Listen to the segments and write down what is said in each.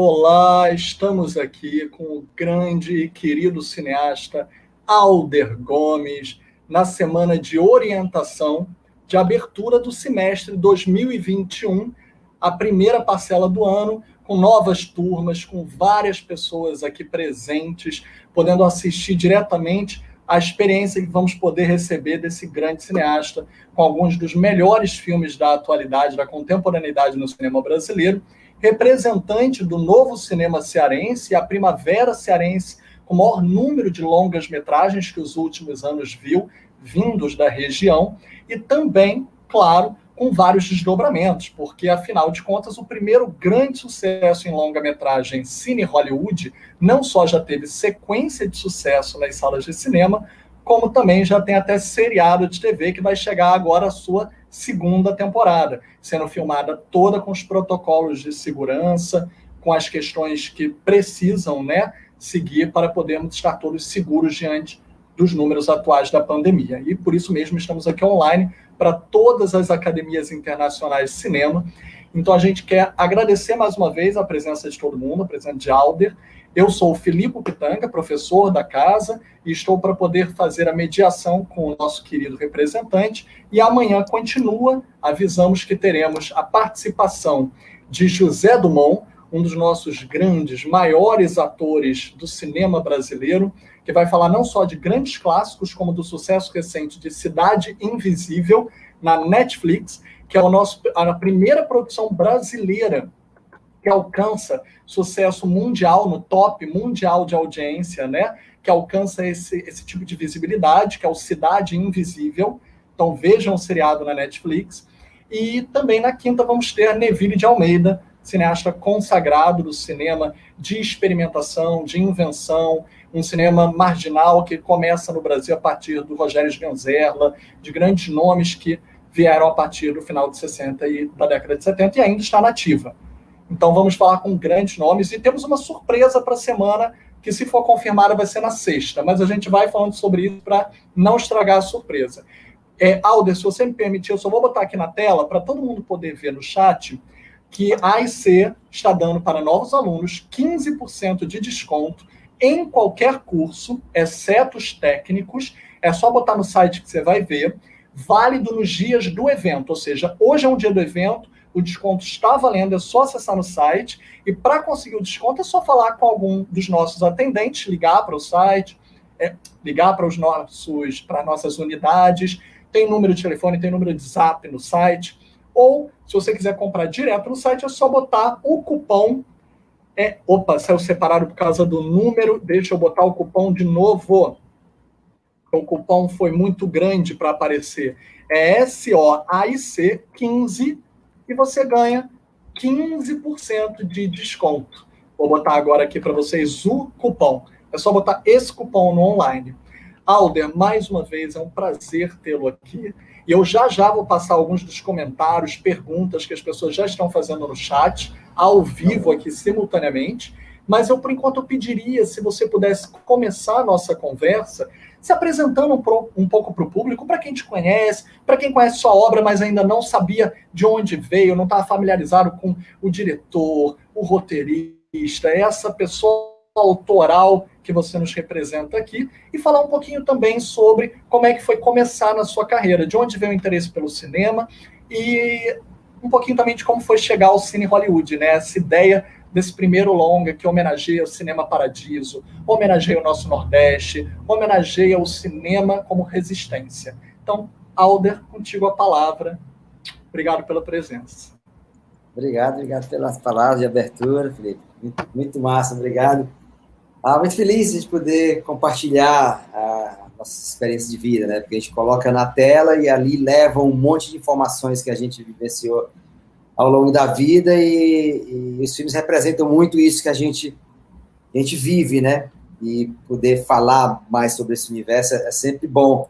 Olá, estamos aqui com o grande e querido cineasta Alder Gomes, na semana de orientação de abertura do semestre 2021, a primeira parcela do ano, com novas turmas, com várias pessoas aqui presentes, podendo assistir diretamente à experiência que vamos poder receber desse grande cineasta, com alguns dos melhores filmes da atualidade, da contemporaneidade no cinema brasileiro, representante do novo cinema cearense, a primavera cearense, com o maior número de longas-metragens que os últimos anos viu, vindos da região, e também, claro, com vários desdobramentos, porque, afinal de contas, o primeiro grande sucesso em longa-metragem Cine Hollywood não só já teve sequência de sucesso nas salas de cinema, como também já tem até seriado de TV que vai chegar agora à sua segunda temporada, sendo filmada toda com os protocolos de segurança, com as questões que precisam, seguir para podermos estar todos seguros diante dos números atuais da pandemia. E por isso mesmo estamos aqui online para todas as academias internacionais de cinema. Então a gente quer agradecer mais uma vez a presença de todo mundo, a presença de Alder. Eu sou o Filipe Pitanga, professor da casa, e estou para poder fazer a mediação com o nosso querido representante. E amanhã continua, avisamos que teremos a participação de José Dumont, um dos nossos grandes, maiores atores do cinema brasileiro, que vai falar não só de grandes clássicos, como do sucesso recente de Cidade Invisível, na Netflix, que é a primeira produção brasileira que alcança sucesso mundial, no top mundial de audiência, que alcança esse tipo de visibilidade, que é o Cidade Invisível. Então vejam o seriado na Netflix. E também na quinta vamos ter Neville de Almeida, cineasta consagrado do cinema de experimentação, de invenção, um cinema marginal que começa no Brasil a partir do Rogério Sganzerla, de grandes nomes que vieram a partir do final de 60 e da década de 70 e ainda está nativa. Então vamos falar com grandes nomes e temos uma surpresa para a semana que, se for confirmada, vai ser na sexta, mas a gente vai falando sobre isso para não estragar a surpresa. Alder, se você me permitir, eu só vou botar aqui na tela para todo mundo poder ver no chat que a AIC está dando para novos alunos 15% de desconto em qualquer curso, exceto os técnicos. É só botar no site que você vai ver, válido nos dias do evento, ou seja, hoje é um dia do evento, o desconto está valendo, é só acessar no site, e para conseguir o desconto é só falar com algum dos nossos atendentes, ligar para o site, ligar para as nossas unidades, tem número de telefone, tem número de zap no site, ou se você quiser comprar direto no site, é só botar o cupom, saiu separado por causa do número, deixa eu botar o cupom de novo, o cupom foi muito grande para aparecer, é SOAIC 15, e você ganha 15% de desconto. Vou botar agora aqui para vocês o cupom. É só botar esse cupom no online. Alder, mais uma vez, é um prazer tê-lo aqui. E eu já vou passar alguns dos comentários, perguntas que as pessoas já estão fazendo no chat, ao vivo aqui, simultaneamente. Mas por enquanto, eu pediria, se você pudesse começar a nossa conversa se apresentando um pouco para o público, para quem te conhece, para quem conhece sua obra, mas ainda não sabia de onde veio, não estava familiarizado com o diretor, o roteirista, essa pessoa autoral que você nos representa aqui, e falar um pouquinho também sobre como é que foi começar na sua carreira, de onde veio o interesse pelo cinema, e um pouquinho também de como foi chegar ao Cine Hollywood, essa ideia desse primeiro longa que homenageia o Cinema Paradiso, homenageia o nosso Nordeste, homenageia o cinema como resistência. Então, Alder, contigo a palavra. Obrigado pela presença. Obrigado pelas palavras de abertura, Felipe. Muito massa, obrigado. Muito feliz de poder compartilhar a nossa experiência de vida, porque a gente coloca na tela e ali leva um monte de informações que a gente vivenciou ao longo da vida, e os filmes representam muito isso que a gente vive, E poder falar mais sobre esse universo é sempre bom.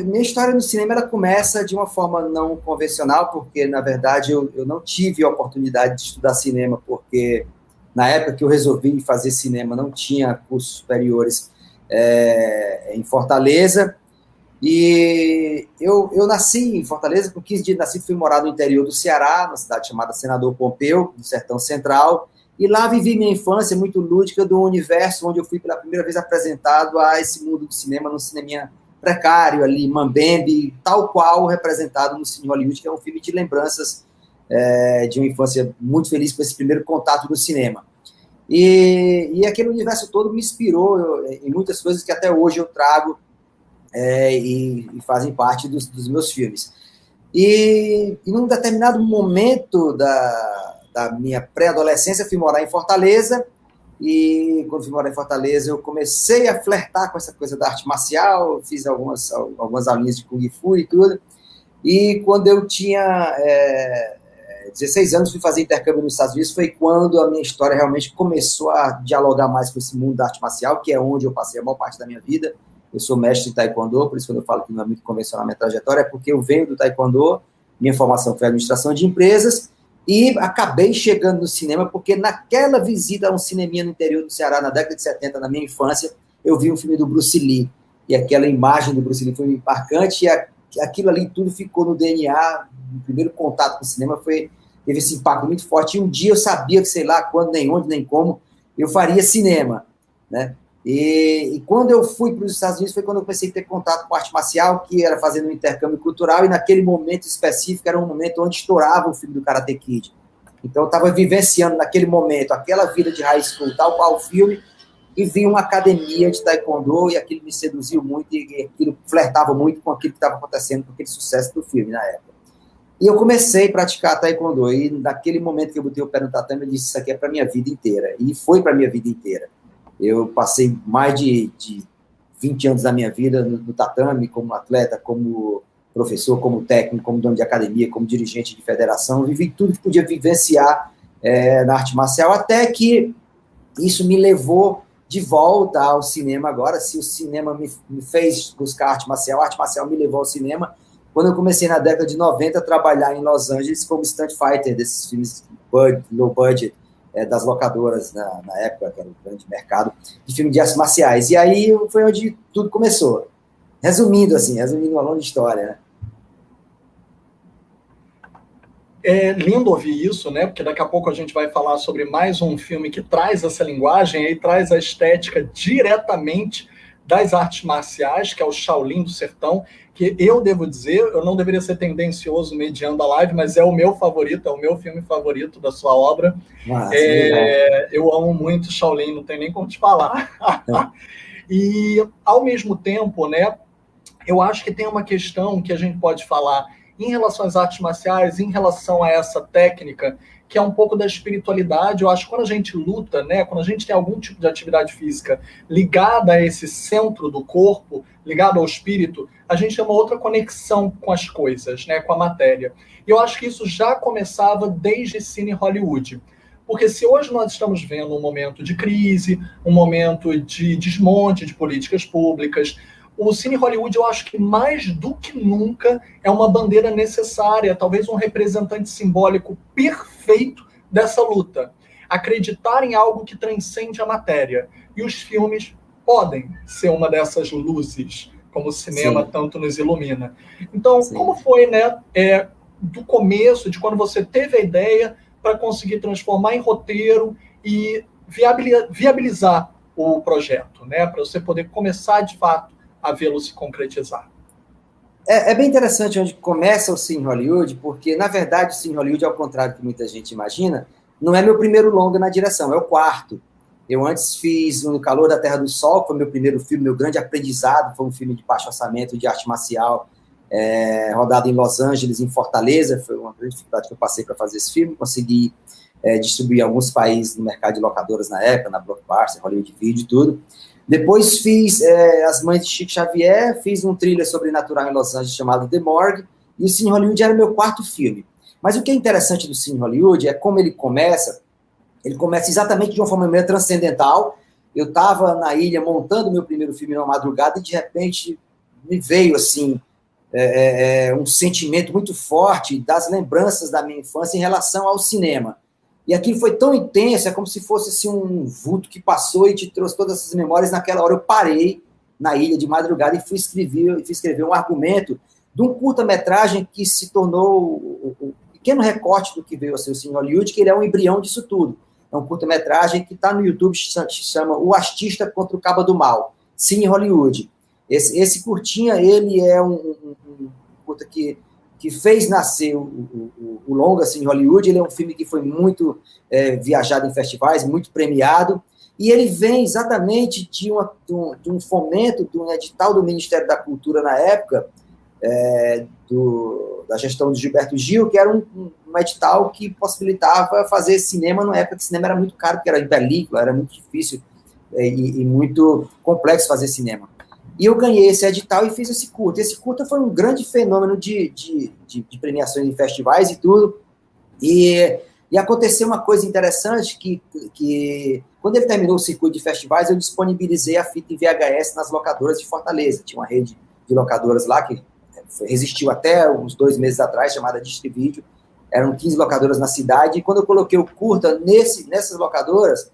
Minha história no cinema ela começa de uma forma não convencional, porque, na verdade, eu não tive a oportunidade de estudar cinema, porque na época que eu resolvi fazer cinema não tinha cursos superiores em Fortaleza. E eu nasci em Fortaleza, com 15 dias fui morar no interior do Ceará, numa cidade chamada Senador Pompeu, no Sertão Central, E lá vivi minha infância muito lúdica do universo onde eu fui pela primeira vez apresentado a esse mundo do cinema, num cineminha precário ali, mambembe, tal qual representado no Cine Hollywood, que é um filme de lembranças de uma infância muito feliz com esse primeiro contato do cinema. E aquele universo todo me inspirou em muitas coisas que até hoje eu trago e fazem parte dos meus filmes. E num determinado momento da minha pré-adolescência, fui morar em Fortaleza, e quando fui morar em Fortaleza, eu comecei a flertar com essa coisa da arte marcial, fiz algumas aulinhas de Kung Fu e tudo, e quando eu tinha 16 anos, fui fazer intercâmbio nos Estados Unidos, foi quando a minha história realmente começou a dialogar mais com esse mundo da arte marcial, que é onde eu passei a maior parte da minha vida. Eu sou mestre em Taekwondo, por isso quando eu falo que não é muito convencional a minha trajetória, é porque eu venho do Taekwondo, minha formação foi administração de empresas, e acabei chegando no cinema, porque naquela visita a um cineminha no interior do Ceará, na década de 70, na minha infância, eu vi um filme do Bruce Lee, e aquela imagem do Bruce Lee foi marcante, e aquilo ali tudo ficou no DNA, o primeiro contato com o cinema teve esse impacto muito forte, e um dia eu sabia que, sei lá, quando, nem onde, nem como, eu faria cinema, né? E quando eu fui para os Estados Unidos foi quando eu comecei a ter contato com arte marcial, que era fazendo um intercâmbio cultural, e naquele momento específico era um momento onde estourava o filme do Karate Kid. Então eu estava vivenciando naquele momento aquela vida de high school, tal qual o filme, e vi uma academia de Taekwondo, e aquilo me seduziu muito, e aquilo flertava muito com aquilo que estava acontecendo, com aquele sucesso do filme na época. E eu comecei a praticar Taekwondo, e naquele momento que eu botei o pé no tatame, eu disse, isso aqui é para a minha vida inteira, e foi para a minha vida inteira. Eu passei mais de 20 anos da minha vida no tatame, como atleta, como professor, como técnico, como dono de academia, como dirigente de federação. Eu vivi tudo que podia vivenciar na arte marcial, até que isso me levou de volta ao cinema agora. Se o cinema me fez buscar arte marcial me levou ao cinema. Quando eu comecei na década de 90 a trabalhar em Los Angeles como stunt fighter, desses filmes low budget, das locadoras na época, que era um grande mercado de filme de artes marciais. E aí foi onde tudo começou. Resumindo uma longa história, né? É lindo ouvir isso, né? Porque daqui a pouco a gente vai falar sobre mais um filme que traz essa linguagem e traz a estética diretamente das artes marciais, que é o Shaolin do Sertão, que eu devo dizer, eu não deveria ser tendencioso mediando a live, mas é o meu favorito, é o meu filme favorito da sua obra. Eu amo muito Shaolin, não tem nem como te falar. E, ao mesmo tempo, né, eu acho que tem uma questão que a gente pode falar em relação às artes marciais, em relação a essa técnica, que é um pouco da espiritualidade. Eu acho que quando a gente luta, né, quando a gente tem algum tipo de atividade física ligada a esse centro do corpo, ligado ao espírito, a gente tem uma outra conexão com as coisas, né, com a matéria. E eu acho que isso já começava desde Cine Hollywood. Porque se hoje nós estamos vendo um momento de crise, um momento de desmonte de políticas públicas, o Cine Hollywood, eu acho que mais do que nunca é uma bandeira necessária, talvez um representante simbólico perfeito dessa luta. Acreditar em algo que transcende a matéria. E os filmes podem ser uma dessas luzes, como o cinema Sim. tanto nos ilumina. Então, Sim. como foi, né, do começo, de quando você teve a ideia para conseguir transformar em roteiro e viabilizar o projeto, né, para você poder começar, de fato, a vê-lo se concretizar? É bem interessante onde começa o Cine Hollywood, porque, na verdade, o Cine Hollywood, ao contrário do que muita gente imagina, não é meu primeiro longa na direção, é o quarto. Eu antes fiz No Calor da Terra do Sol, que foi meu primeiro filme, meu grande aprendizado, foi um filme de baixo orçamento, de arte marcial, rodado em Los Angeles, em Fortaleza. Foi uma grande dificuldade que eu passei para fazer esse filme, consegui distribuir em alguns países no mercado de locadoras na época, na Blockbuster, Hollywood Video e tudo. Depois fiz As Mães de Chico Xavier, fiz um thriller sobrenatural em Los Angeles chamado The Morgue, e o Cine Hollywood era meu quarto filme. Mas o que é interessante do Cine Hollywood é como ele começa exatamente de uma forma meio transcendental. Eu estava na ilha montando meu primeiro filme numa madrugada e, de repente, me veio, assim, um sentimento muito forte das lembranças da minha infância em relação ao cinema. E aquilo foi tão intenso, é como se fosse assim, um vulto que passou e te trouxe todas essas memórias. Naquela hora eu parei na ilha de madrugada e fui escrever um argumento de um curta-metragem que se tornou um pequeno recorte do que veio a ser o Cine Hollywood, que ele é um embrião disso tudo. é um curta-metragem que está no YouTube, se chama O Artista contra o Cabo do Mal, Cine Hollywood. Esse curtinha, ele é um curta que fez nascer o longa Cine Hollywood. Ele é um filme que foi muito viajado em festivais, muito premiado, e ele vem exatamente de um fomento, de um edital do Ministério da Cultura na época, da gestão de Gilberto Gil, que era um edital que possibilitava fazer cinema numa época que cinema era muito caro, porque era em película, era muito difícil e muito complexo fazer cinema. E eu ganhei esse edital e fiz esse curta. Esse curta foi um grande fenômeno de premiações em festivais e tudo. E aconteceu uma coisa interessante, que quando ele terminou o circuito de festivais, eu disponibilizei a fita em VHS nas locadoras de Fortaleza. Tinha uma rede de locadoras lá que resistiu até uns 2 meses atrás, chamada Distrivídeo. Eram 15 locadoras na cidade. E quando eu coloquei o curta nessas locadoras,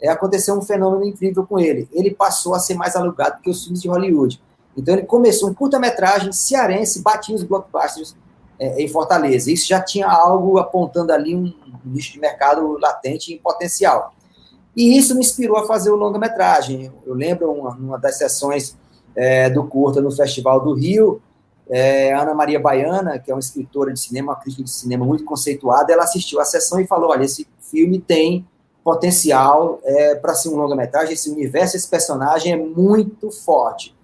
aconteceu um fenômeno incrível com ele. Ele passou a ser mais alugado que os filmes de Hollywood. Então, ele começou um curta-metragem cearense, batia os blockbusters em Fortaleza. Isso já tinha algo apontando ali um nicho de mercado latente em potencial. E isso me inspirou a fazer o longa-metragem. Eu lembro uma das sessões do curta no Festival do Rio, Ana Maria Baiana, que é uma escritora de cinema, uma crítica de cinema muito conceituada, ela assistiu à sessão e falou: olha, esse filme tem potencial para ser um longa-metragem, esse universo, esse personagem é muito forte.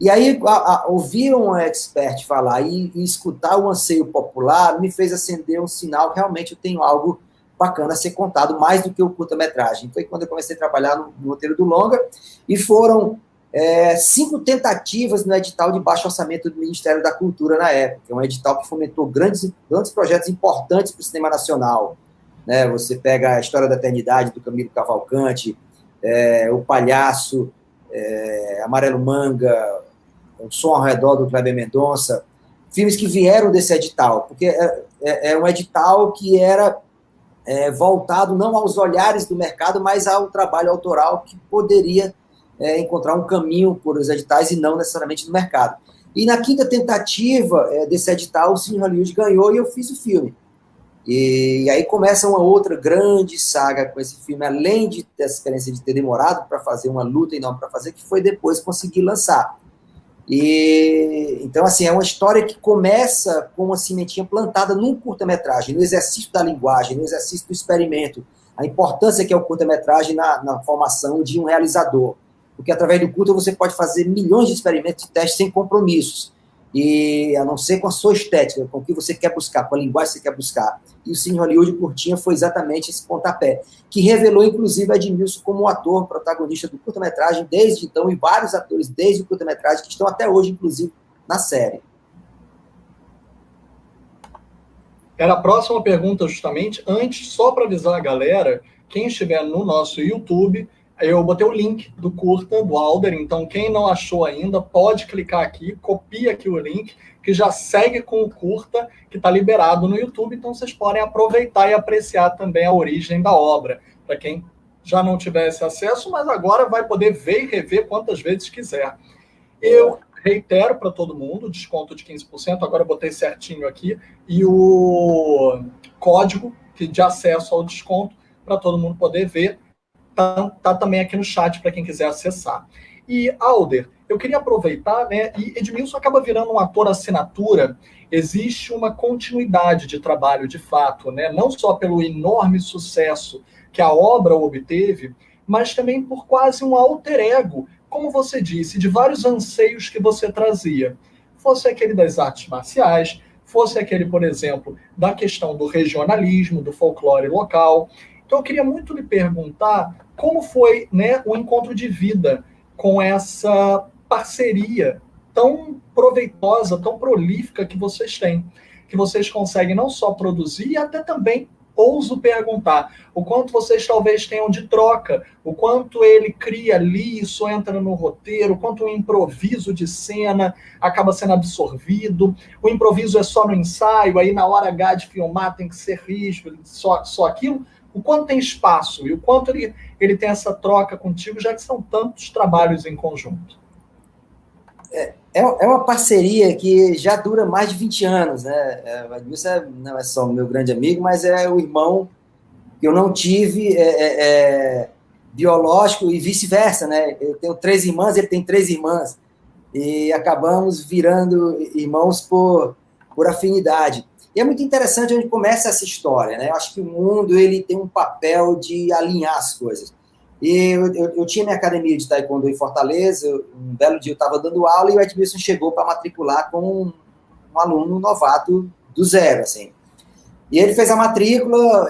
E aí, ouvir um expert falar e escutar o anseio popular me fez acender um sinal que realmente eu tenho algo bacana a ser contado, mais do que o curta-metragem. Foi quando eu comecei a trabalhar no roteiro do longa, e foram 5 tentativas no edital de baixo orçamento do Ministério da Cultura na época. É um edital que fomentou grandes projetos importantes para o cinema nacional. Né? Você pega A História da Eternidade, do Camilo Cavalcante, O Palhaço, Amarelo Manga, O Som ao Redor, do Kleber Mendonça, filmes que vieram desse edital, porque é um edital que era voltado não aos olhares do mercado, mas ao trabalho autoral que poderia encontrar um caminho por os editais e não necessariamente no mercado. E na 5ª tentativa desse edital, o Cine Hollywood ganhou e eu fiz o filme. E aí começa uma outra grande saga com esse filme, além dessa experiência de ter demorado para fazer, uma luta enorme para fazer, que foi depois conseguir lançar. Então, assim, é uma história que começa com uma sementinha plantada num curta-metragem, no exercício da linguagem, no exercício do experimento, a importância que é o curta-metragem na formação de um realizador. Porque através do curta você pode fazer milhões de experimentos de testes sem compromissos. E a não ser com a sua estética, com o que você quer buscar, com a linguagem que você quer buscar. E o Cine Hollywood curtinha foi exatamente esse pontapé, que revelou, inclusive, Edmilson como um ator protagonista do curta-metragem desde então, e vários atores desde o curta-metragem que estão até hoje, inclusive, na série. Era a próxima pergunta, justamente. Antes, só para avisar a galera, quem estiver no nosso YouTube, eu botei o link do curta, do Alder, então quem não achou ainda, pode clicar aqui, copia aqui o link, que já segue com o curta, que está liberado no YouTube, então vocês podem aproveitar e apreciar também a origem da obra, para quem já não tivesse acesso, mas agora vai poder ver e rever quantas vezes quiser. Eu reitero para todo mundo, desconto de 15%, agora eu botei certinho aqui, e o código de acesso ao desconto, para todo mundo poder ver, tá também aqui no chat para quem quiser acessar. E, Alder, eu queria aproveitar, né, e Edmilson acaba virando um ator assinatura, existe uma continuidade de trabalho de fato, né, não só pelo enorme sucesso que a obra obteve, mas também por quase um alter ego, como você disse, de vários anseios que você trazia. Fosse aquele das artes marciais, fosse aquele, por exemplo, da questão do regionalismo, do folclore local. Então, eu queria muito lhe perguntar como foi, né, o encontro de vida com essa parceria tão proveitosa, tão prolífica que vocês têm, que vocês conseguem não só produzir, e até também, ouso perguntar, o quanto vocês talvez tenham de troca, o quanto ele cria ali, isso entra no roteiro, o quanto o improviso de cena acaba sendo absorvido, o improviso é só no ensaio, aí na hora H de filmar tem que ser rígido, só aquilo, o quanto tem espaço e o quanto ele tem essa troca contigo, já que são tantos trabalhos em conjunto. É uma parceria que já dura mais de 20 anos, né? O Edmilson não é só meu grande amigo, mas é o irmão que eu não tive biológico e vice-versa, né? Eu tenho 3 irmãs, ele tem 3 irmãs, e acabamos virando irmãos por afinidade. E é muito interessante onde começa essa história, né? Eu acho que o mundo ele tem um papel de alinhar as coisas. E eu tinha minha academia de taekwondo em Fortaleza, um belo dia eu estava dando aula e o Edmilson chegou para matricular com um aluno novato do zero, assim. E ele fez a matrícula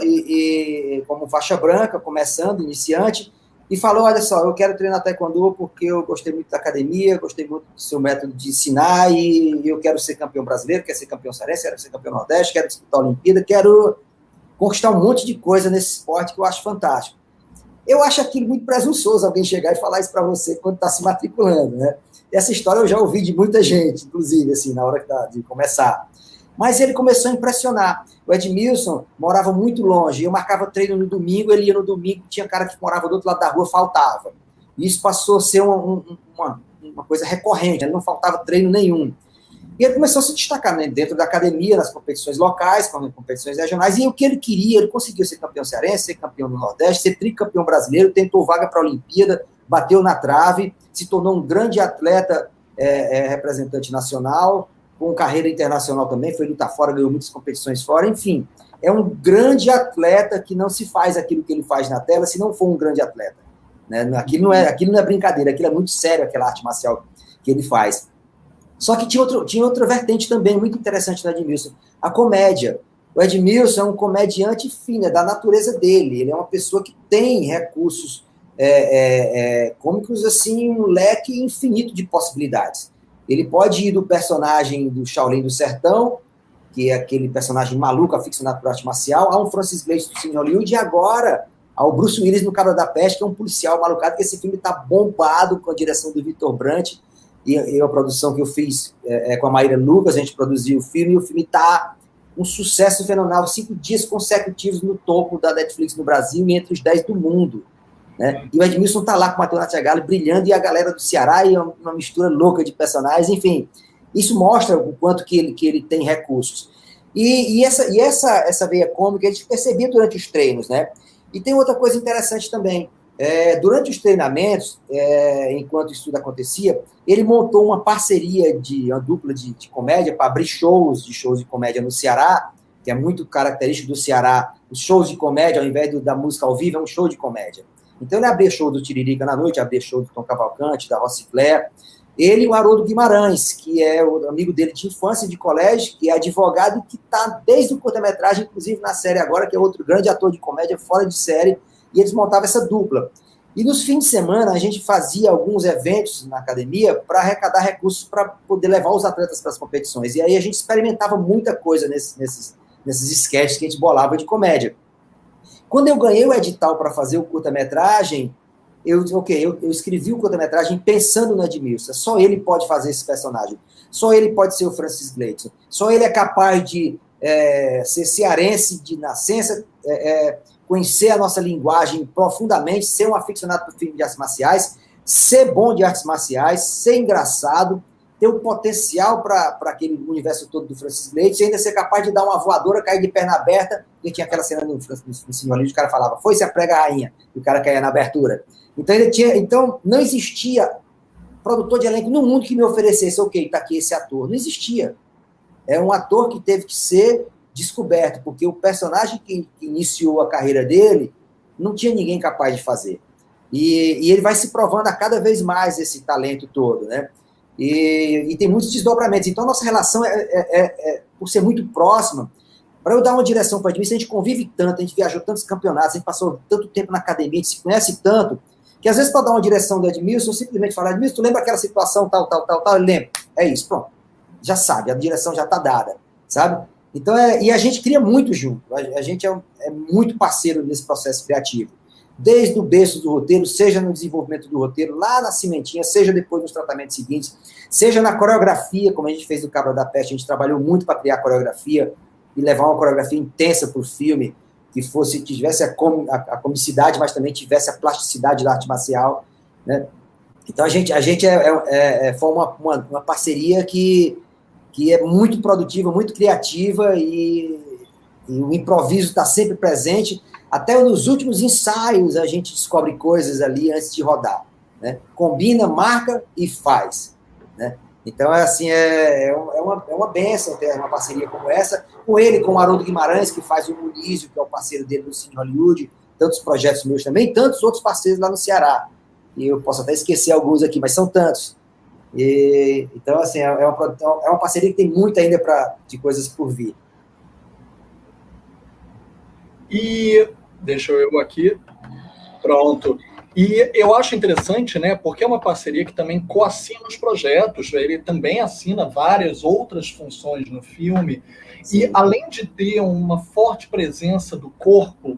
como faixa branca, começando, iniciante, e falou, olha só, eu quero treinar taekwondo porque eu gostei muito da academia, gostei muito do seu método de ensinar e eu quero ser campeão brasileiro, quero ser campeão cearense, quero ser campeão nordeste, quero disputar a Olimpíada, quero conquistar um monte de coisa nesse esporte que eu acho fantástico. Eu acho aquilo muito presunçoso, alguém chegar e falar isso para você quando está se matriculando, né? Essa história eu já ouvi de muita gente, inclusive, assim, na hora de começar. Mas ele começou a impressionar. O Edmilson morava muito longe, eu marcava treino no domingo, ele ia no domingo, tinha cara que morava do outro lado da rua, faltava. E isso passou a ser uma coisa recorrente, ele não faltava treino nenhum. E ele começou a se destacar, né, dentro da academia, nas competições locais, nas competições regionais, e o que ele queria, ele conseguiu ser campeão cearense, ser campeão do Nordeste, ser tricampeão brasileiro, tentou vaga para a Olimpíada, bateu na trave, se tornou um grande atleta representante nacional, com carreira internacional também, foi lutar fora, ganhou muitas competições fora, enfim, é um grande atleta que não se faz aquilo que ele faz na tela se não for um grande atleta. Né? Aquilo não é brincadeira, aquilo é muito sério, aquela arte marcial que ele faz. Só que tinha outra vertente também muito interessante no Edmilson, a comédia. O Edmilson é um comediante fino, é da natureza dele, ele é uma pessoa que tem recursos cômicos, assim, um leque infinito de possibilidades. Ele pode ir do personagem do Shaolin do Sertão, que é aquele personagem maluco, aficionado por arte marcial, a um Francis Blake do Cine Hollywood, e agora ao Bruce Willis no Cabra da Peste, que é um policial malucado, que esse filme está bombado com a direção do Vitor Brandt, e a produção que eu fiz com a Maíra Lucas, a gente produziu o filme, e o filme está um sucesso fenomenal, 5 dias consecutivos no topo da Netflix no Brasil e entre os 10 do mundo. Né? E o Edmilson está lá com o Matheus Nattiagalli brilhando, e a galera do Ceará, e uma mistura louca de personagens, enfim, isso mostra o quanto que ele tem recursos. E essa veia cômica a gente percebia durante os treinos, né? E tem outra coisa interessante também, durante os treinamentos, enquanto isso tudo acontecia, ele montou uma parceria, uma dupla de comédia para abrir shows de comédia no Ceará, que é muito característico do Ceará, os shows de comédia, ao invés da música ao vivo, é um show de comédia. Então ele abria show do Tiririca na noite, abria show do Tom Cavalcante, da Rocicler, ele e o Haroldo Guimarães, que é o amigo dele de infância, de colégio, que é advogado e que está desde o curta-metragem, inclusive na série agora, que é outro grande ator de comédia, fora de série, e eles montavam essa dupla. E nos fins de semana, a gente fazia alguns eventos na academia para arrecadar recursos para poder levar os atletas para as competições. E aí a gente experimentava muita coisa nesses sketches que a gente bolava de comédia. Quando eu ganhei o edital para fazer o curta-metragem, eu escrevi o curta-metragem pensando no Edmilson. Só ele pode fazer esse personagem. Só ele pode ser o Francis Gleitson. Só ele é capaz de ser cearense de nascença, conhecer a nossa linguagem profundamente, ser um aficionado por filme de artes marciais, ser bom de artes marciais, ser engraçado, ter o potencial para aquele universo todo do Francis Gleitson e ainda ser capaz de dar uma voadora, cair de perna aberta, e tinha aquela cena no Senhor ali, o cara falava, foi-se a prega rainha, e o cara caía na abertura. Então não existia produtor de elenco no mundo que me oferecesse, ok, tá aqui esse ator. Não existia. É um ator que teve que ser descoberto, porque o personagem que iniciou a carreira dele não tinha ninguém capaz de fazer. E ele vai se provando a cada vez mais esse talento todo, né? E tem muitos desdobramentos. Então, nossa relação por ser muito próxima, para eu dar uma direção para a Edmilson, a gente convive tanto, a gente viajou tantos campeonatos, a gente passou tanto tempo na academia, a gente se conhece tanto, que às vezes para dar uma direção do Edmilson, eu simplesmente falar, Edmilson, tu lembra aquela situação, tal, ele lembra. É isso, pronto. Já sabe, a direção já está dada, sabe? Então, e a gente cria muito junto, a gente é muito parceiro nesse processo criativo. Desde o berço do roteiro, seja no desenvolvimento do roteiro, lá na cimentinha, seja depois nos tratamentos seguintes, seja na coreografia, como a gente fez no Cabra da Peste, a gente trabalhou muito para criar coreografia e levar uma coreografia intensa para o filme, que tivesse a comicidade, mas também tivesse a plasticidade da arte marcial, né? Então, a gente foi uma parceria que é muito produtiva, muito criativa, e o improviso está sempre presente. Até nos últimos ensaios a gente descobre coisas ali antes de rodar, né? Combina, marca e faz, né? Então, assim, é uma bênção ter uma parceria como essa, com ele, com o Haroldo Guimarães, que faz o Munísio, que é o parceiro dele no Cine Hollywood, tantos projetos meus também, tantos outros parceiros lá no Ceará. E eu posso até esquecer alguns aqui, mas são tantos. Então, assim, é uma parceria que tem muito ainda de coisas por vir. E deixa eu aqui, pronto. E eu acho interessante, né, porque é uma parceria que também coassina os projetos, ele também assina várias outras funções no filme, sim. E além de ter uma forte presença do corpo,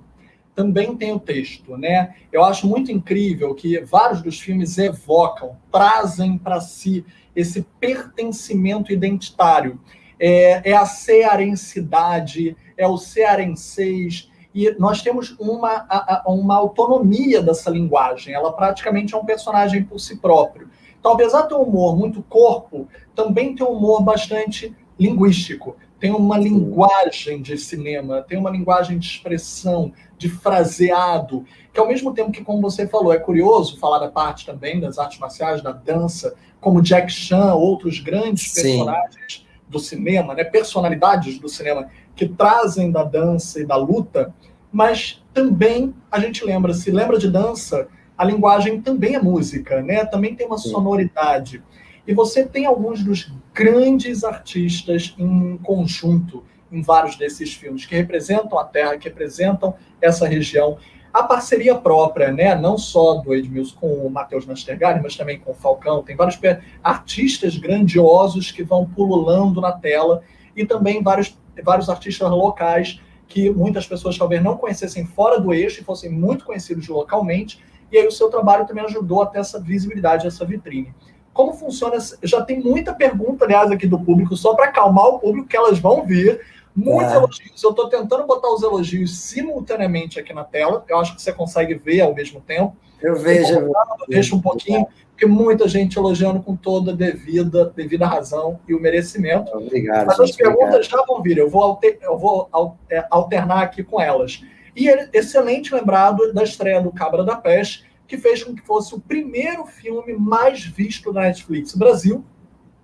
também tem o texto, né? Eu acho muito incrível que vários dos filmes evocam, trazem para si esse pertencimento identitário. É a cearensidade, é o cearenseis, e nós temos uma autonomia dessa linguagem. Ela praticamente é um personagem por si próprio. Então, apesar de ter um humor muito corpo, também tem um humor bastante linguístico. Tem uma linguagem de cinema, tem uma linguagem de expressão, de fraseado, que ao mesmo tempo que, como você falou, é curioso falar da parte também das artes marciais, da dança, como Jack Chan, outros grandes personagens do cinema, né, personalidades do cinema, que trazem da dança e da luta, mas também a gente lembra de dança, a linguagem também é música, né? Também tem uma sonoridade. E você tem alguns dos grandes artistas em conjunto em vários desses filmes, que representam a terra, que representam essa região. A parceria própria, né? Não só do Edmilson com o Matheus Nastergalli, mas também com o Falcão. Tem vários artistas grandiosos que vão pululando na tela e também vários artistas locais que muitas pessoas talvez não conhecessem fora do eixo e fossem muito conhecidos localmente. E aí o seu trabalho também ajudou a ter essa visibilidade, essa vitrine. Como funciona? Já tem muita pergunta, aliás, aqui do público, só para acalmar o público, que elas vão vir. Muitos elogios. Eu estou tentando botar os elogios simultaneamente aqui na tela. Eu acho que você consegue ver ao mesmo tempo. Eu vejo. Deixa um pouquinho, porque muita gente elogiando com toda devida razão e o merecimento. Obrigado. Mas as perguntas já vão vir. Eu vou alternar aqui com elas. E excelente lembrado da estreia do Cabra da Peste, que fez com que fosse o primeiro filme mais visto na Netflix Brasil.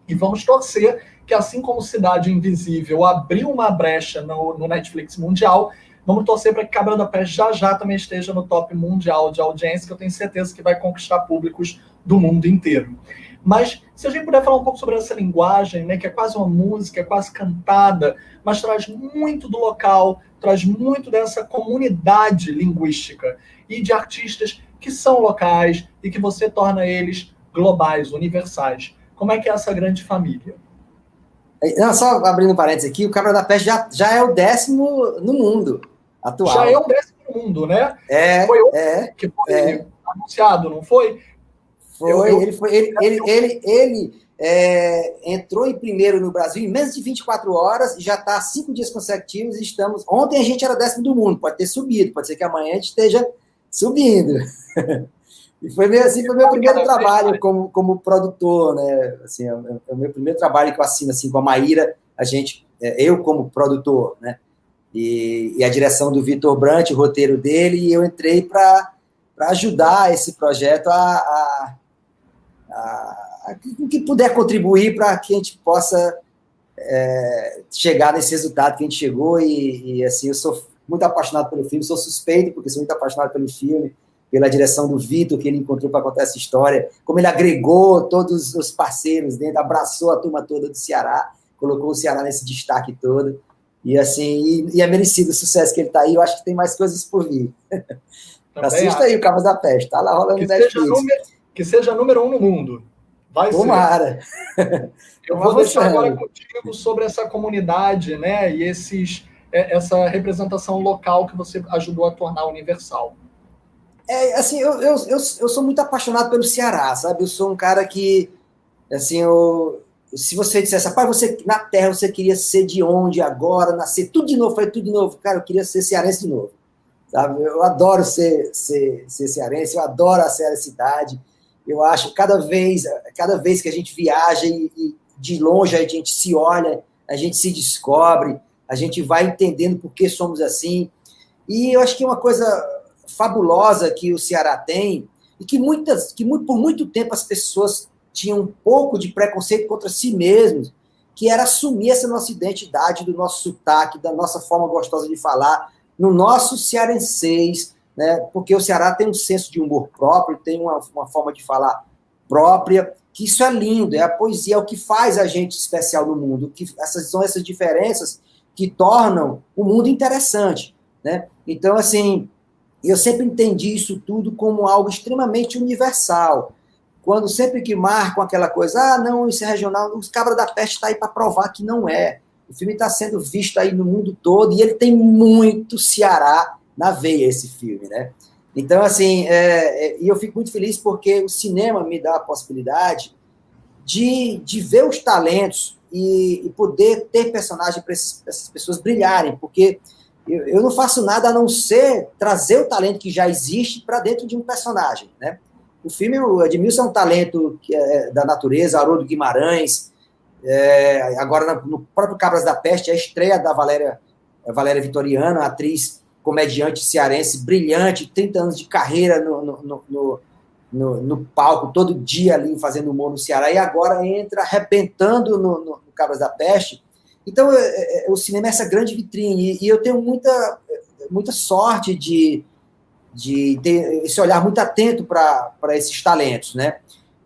E vamos torcer que, assim como Cidade Invisível abriu uma brecha no Netflix mundial, vamos torcer para que Cabra da Peste já também esteja no top mundial de audiência, que eu tenho certeza que vai conquistar públicos do mundo inteiro. Mas se a gente puder falar um pouco sobre essa linguagem, né, que é quase uma música, é quase cantada, mas traz muito do local, traz muito dessa comunidade linguística e de artistas que são locais e que você torna eles globais, universais. Como é que é essa grande família? Não, só abrindo um parênteses aqui, o Cabra da Peste já é o 10º no mundo atual. Já é o 10º no mundo, né? Foi que foi anunciado, não foi? Ele entrou em primeiro no Brasil em menos de 24 horas e já está há 5 dias consecutivos e estamos... Ontem a gente era 10º do mundo, pode ter subido, pode ser que amanhã a gente esteja subindo. E foi meu primeiro trabalho como produtor, né? Assim, é o meu primeiro trabalho que eu assino assim, com a Maíra, eu como produtor, né? E a direção do Vitor Brant, o roteiro dele, e eu entrei para ajudar esse projeto a que puder contribuir para que a gente possa chegar nesse resultado que a gente chegou. E assim, eu sou muito apaixonado pelo filme, sou suspeito porque sou muito apaixonado pelo filme, pela direção do Vitor, que ele encontrou para contar essa história, como ele agregou todos os parceiros dentro, abraçou a turma toda do Ceará, colocou o Ceará nesse destaque todo, e assim, e é merecido o sucesso que ele está aí. Eu acho que tem mais coisas por vir. Assista aí o Cabra da Peste, tá lá rolando no Netflix. Que seja número 1 no mundo. Vai Tomara. Ser. Eu vou deixar agora contigo sobre essa comunidade, né, e essa representação local que você ajudou a tornar universal. Assim, eu sou muito apaixonado pelo Ceará, sabe? Eu sou um cara que, assim, se você dissesse, rapaz, você na Terra você queria ser de onde agora, nascer tudo de novo, fazer tudo de novo, cara, eu queria ser cearense de novo, sabe? Eu adoro ser cearense, eu adoro a cearensidade. Eu acho, cada vez que a gente viaja e de longe a gente se olha, a gente se descobre, a gente vai entendendo por que somos assim. E eu acho que uma coisa fabulosa que o Ceará tem, e que por muito tempo as pessoas tinham um pouco de preconceito contra si mesmos, que era assumir essa nossa identidade, do nosso sotaque, da nossa forma gostosa de falar, no nosso cearenseis, né? Porque o Ceará tem um senso de humor próprio, tem uma forma de falar própria, que isso é lindo, é a poesia, é o que faz a gente especial no mundo, são essas diferenças que tornam o mundo interessante, né? Então, assim, eu sempre entendi isso tudo como algo extremamente universal. Quando sempre que marcam aquela coisa, não, isso é regional, os Cabras da Peste está aí para provar que não é. O filme está sendo visto aí no mundo todo e ele tem muito Ceará na veia, esse filme, né? Então, assim, e eu fico muito feliz porque o cinema me dá a possibilidade de ver os talentos e poder ter personagem para essas pessoas brilharem, porque eu não faço nada a não ser trazer o talento que já existe para dentro de um personagem, né? O filme, o Edmilson é um talento que é da natureza, Haroldo Guimarães, agora no próprio Cabras da Peste, a estreia da Valéria Vitoriano, atriz comediante cearense, brilhante, 30 anos de carreira no palco, todo dia ali fazendo humor no Ceará, e agora entra arrebentando no Cabras da Peste. Então, o cinema é essa grande vitrine, e eu tenho muita sorte de ter esse olhar muito atento para esses talentos, né?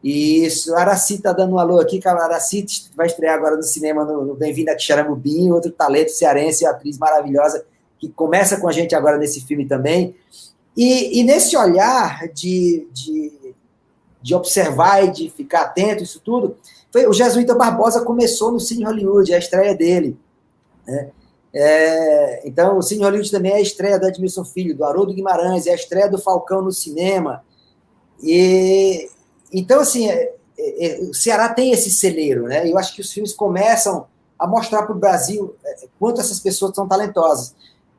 E a Araci está dando um alô aqui, que a Araci vai estrear agora no cinema no Bem-vindo a Quixaramubim, outro talento cearense, atriz maravilhosa, que começa com a gente agora nesse filme também. E nesse olhar de observar e de ficar atento, isso tudo, o Jesuíta Barbosa começou no Cine Hollywood, a estreia dele, né? Então, o Cine Hollywood também é a estreia do Edmilson Filho, do Haroldo Guimarães, é a estreia do Falcão no cinema. Então, assim, o Ceará tem esse celeiro, né? Eu acho que os filmes começam a mostrar para o Brasil quanto essas pessoas são talentosas.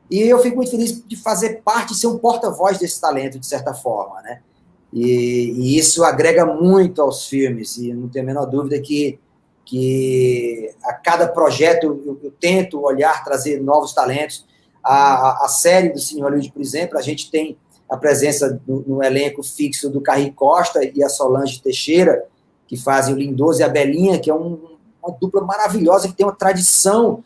E eu fico muito feliz de fazer parte, ser um porta-voz desse talento, de certa forma, né? E isso agrega muito aos filmes, e não tenho a menor dúvida que a cada projeto eu tento olhar, trazer novos talentos. A série do Cine Hollywood, por exemplo, a gente tem a presença no elenco fixo do Carri Costa e a Solange Teixeira, que fazem o Lindoso e a Belinha, que é uma dupla maravilhosa, que tem uma tradição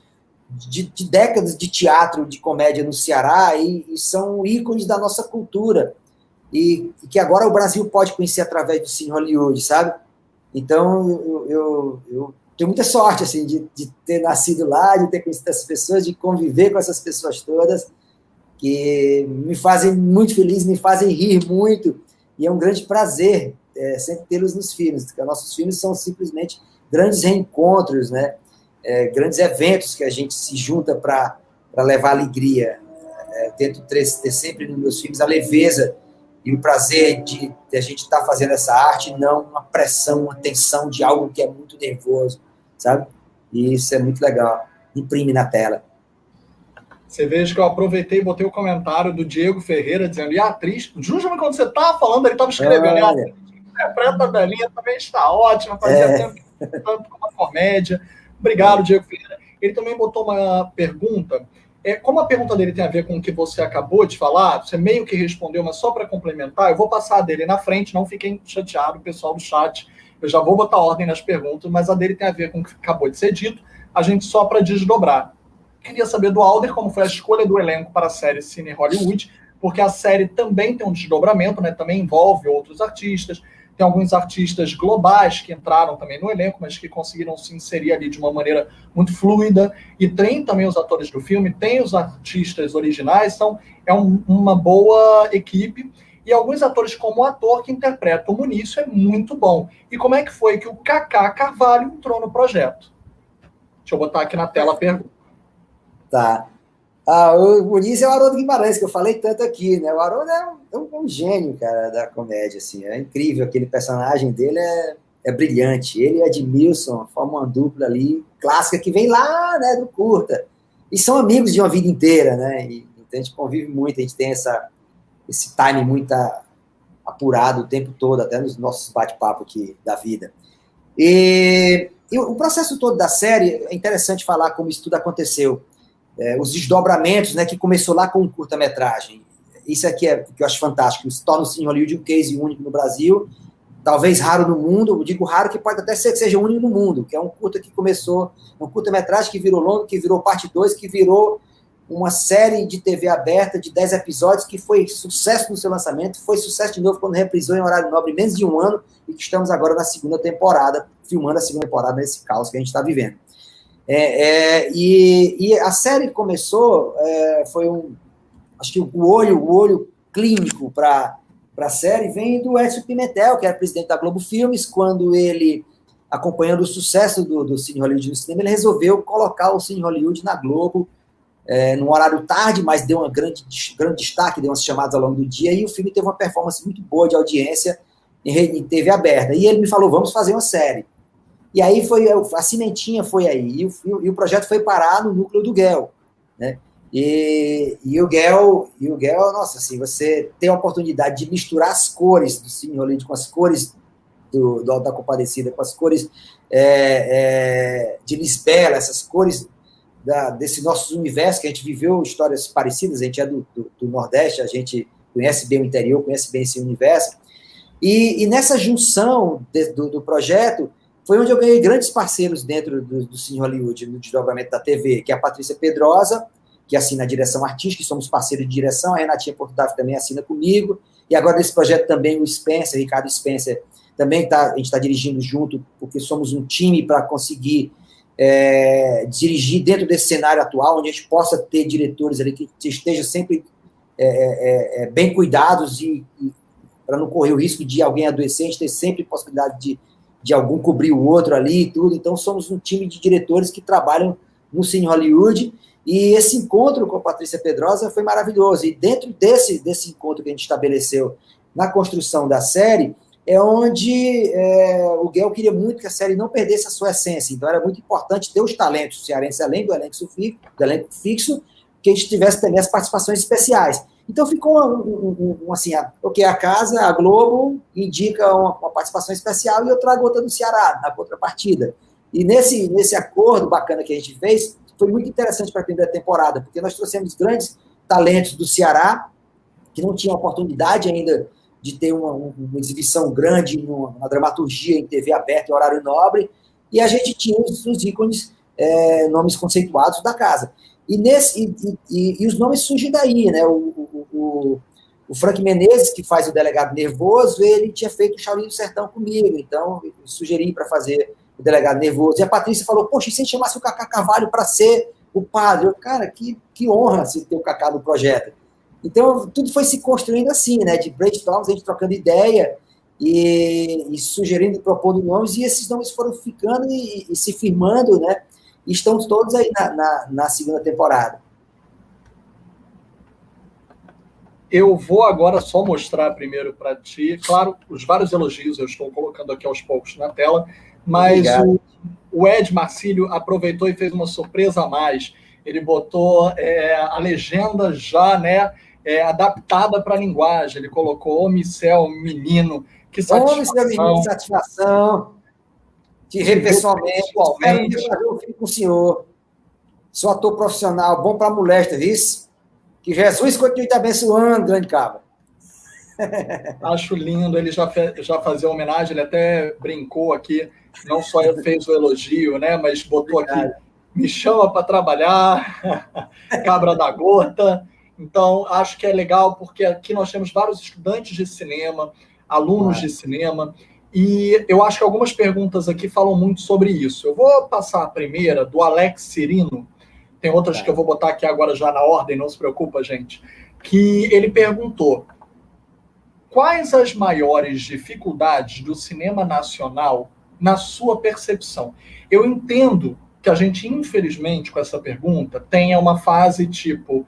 de décadas de teatro, de comédia no Ceará, e são ícones da nossa cultura, e que agora o Brasil pode conhecer através do Cine Hollywood, sabe? Então, eu tenho muita sorte, assim, de ter nascido lá, de ter conhecido essas pessoas, de conviver com essas pessoas todas, que me fazem muito feliz, me fazem rir muito, e é um grande prazer sempre tê-los nos filmes, porque nossos filmes são simplesmente grandes reencontros, né? Grandes eventos que a gente se junta para levar alegria. Tento ter sempre nos meus filmes a leveza e o prazer de a gente estar fazendo essa arte, não uma pressão, uma tensão de algo que é muito nervoso, sabe? E isso é muito legal. Imprime na tela. Você veja que eu aproveitei e botei o comentário do Diego Ferreira dizendo, e a atriz, justamente quando você estava falando, ele estava escrevendo, e a atriz que interpreta a Belinha também está ótima, fazia tempo que tanto como a comédia. Obrigado, Diego Ferreira. Ele também botou uma pergunta. Como a pergunta dele tem a ver com o que você acabou de falar, você meio que respondeu, mas só para complementar, eu vou passar a dele na frente, não fiquem chateados, pessoal do chat, eu já vou botar ordem nas perguntas, mas a dele tem a ver com o que acabou de ser dito, a gente só para desdobrar. Queria saber do Alder como foi a escolha do elenco para a série Cine Hollywood, porque a série também tem um desdobramento, né? Também envolve outros artistas, tem alguns artistas globais que entraram também no elenco, mas que conseguiram se inserir ali de uma maneira muito fluida, e tem também os atores do filme, tem os artistas originais, então é uma boa equipe, e alguns atores como o ator que interpreta o Munício é muito bom. E como é que foi que o Cacá Carvalho entrou no projeto? Deixa eu botar aqui na tela a pergunta. Tá. O Munício é o Haroldo Guimarães, que eu falei tanto aqui, né? O Haroldo é um gênio, cara, da comédia, assim. É incrível, aquele personagem dele é brilhante. Ele e Edmilson formam uma dupla ali, clássica, que vem lá, né, do curta. E são amigos de uma vida inteira, né? Então a gente convive muito, a gente tem esse time muito apurado o tempo todo, até nos nossos bate-papo aqui da vida. E o processo todo da série, é interessante falar como isso tudo aconteceu. os desdobramentos, né, que começou lá com um curta-metragem. Isso aqui é que eu acho fantástico, se torna o Cine Hollywood um case único no Brasil, talvez raro no mundo, eu digo raro que pode até ser que seja único no mundo, que é um curta que começou, um curta-metragem que virou longo, que virou parte 2, que virou uma série de TV aberta de 10 episódios, que foi sucesso no seu lançamento, foi sucesso de novo quando reprisou em horário nobre menos de um ano, e que estamos agora na segunda temporada, filmando a segunda temporada nesse caos que a gente está vivendo. E a série começou, acho que o olho clínico para a série vem do Edson Pimentel, que era presidente da Globo Filmes, quando ele, acompanhando o sucesso do Cine Hollywood no cinema, ele resolveu colocar o Cine Hollywood na Globo, num horário tarde, mas deu um grande destaque, deu umas chamadas ao longo do dia, e o filme teve uma performance muito boa de audiência em TV aberta. E ele me falou, vamos fazer uma série. E aí a cimentinha foi aí, e o projeto foi parar no núcleo do Guel, né? E o Guel, nossa, assim, você tem a oportunidade de misturar as cores do Cine Hollywood com as cores do Auto da Compadecida, com as cores de Lisbela, essas cores desse nosso universo, que a gente viveu histórias parecidas, a gente é do Nordeste, a gente conhece bem o interior, conhece bem esse universo, e nessa junção do projeto, foi onde eu ganhei grandes parceiros dentro do Cine Hollywood, no desdobramento da TV, que é a Patrícia Pedrosa, que assina a direção artística, somos parceiros de direção, a Renatinha Portudaf também assina comigo, e agora nesse projeto também o Spencer, Ricardo Spencer, também a gente está dirigindo junto, porque somos um time para conseguir dirigir dentro desse cenário atual, onde a gente possa ter diretores ali que estejam sempre bem cuidados e para não correr o risco de alguém adoecer, a gente ter sempre possibilidade de algum cobrir o outro ali e tudo. Então, somos um time de diretores que trabalham no Cine Hollywood, e esse encontro com a Patrícia Pedrosa foi maravilhoso. E dentro desse encontro que a gente estabeleceu na construção da série, é onde o Guel queria muito que a série não perdesse a sua essência. Então, era muito importante ter os talentos cearenses, além do elenco fixo, que a gente tivesse também as participações especiais. Então, ficou a casa, a Globo, indica uma participação especial e eu trago outra do Ceará, na contrapartida. E nesse acordo bacana que a gente fez, foi muito interessante para a primeira temporada, porque nós trouxemos grandes talentos do Ceará, que não tinham oportunidade ainda de ter uma exibição grande, uma dramaturgia em TV aberta, em horário nobre, e a gente tinha os ícones, nomes conceituados da casa. E os nomes surgem daí, né? O Frank Menezes, que faz o Delegado Nervoso, ele tinha feito o Shaolin do Sertão comigo, então eu sugeri para fazer o Delegado Nervoso. E a Patrícia falou, poxa, e se a gente chamasse o Cacá Carvalho para ser o padre? Eu, cara, que honra se ter o Cacá no projeto. Então, tudo foi se construindo assim, né? De brainstorms, a gente trocando ideia e sugerindo, propondo nomes, e esses nomes foram ficando e se firmando, né? E estão todos aí na segunda temporada. Eu vou agora só mostrar primeiro para ti, claro, os vários elogios eu estou colocando aqui aos poucos na tela, mas o Ed Marcílio aproveitou e fez uma surpresa a mais. Ele botou a legenda já, né, adaptada para a linguagem. Ele colocou Omicel, menino, que satisfação. Omicel, menino, satisfação. Te rever pessoalmente. Espero que fazer um filho com o senhor. Sou ator profissional, bom para a moléstia, viu? Que Jesus continue te abençoando, grande cabra. Acho lindo, ele já fazia homenagem, ele até brincou aqui, não só fez o elogio, né, mas botou aqui, me chama para trabalhar, cabra da gota. Então, acho que é legal, porque aqui nós temos vários estudantes de cinema, alunos de cinema, e eu acho que algumas perguntas aqui falam muito sobre isso. Eu vou passar a primeira, do Alex Cirino, tem outras que eu vou botar aqui agora já na ordem, não se preocupa, gente, que ele perguntou: quais as maiores dificuldades do cinema nacional na sua percepção? Eu entendo que a gente, infelizmente, com essa pergunta, tenha uma fase tipo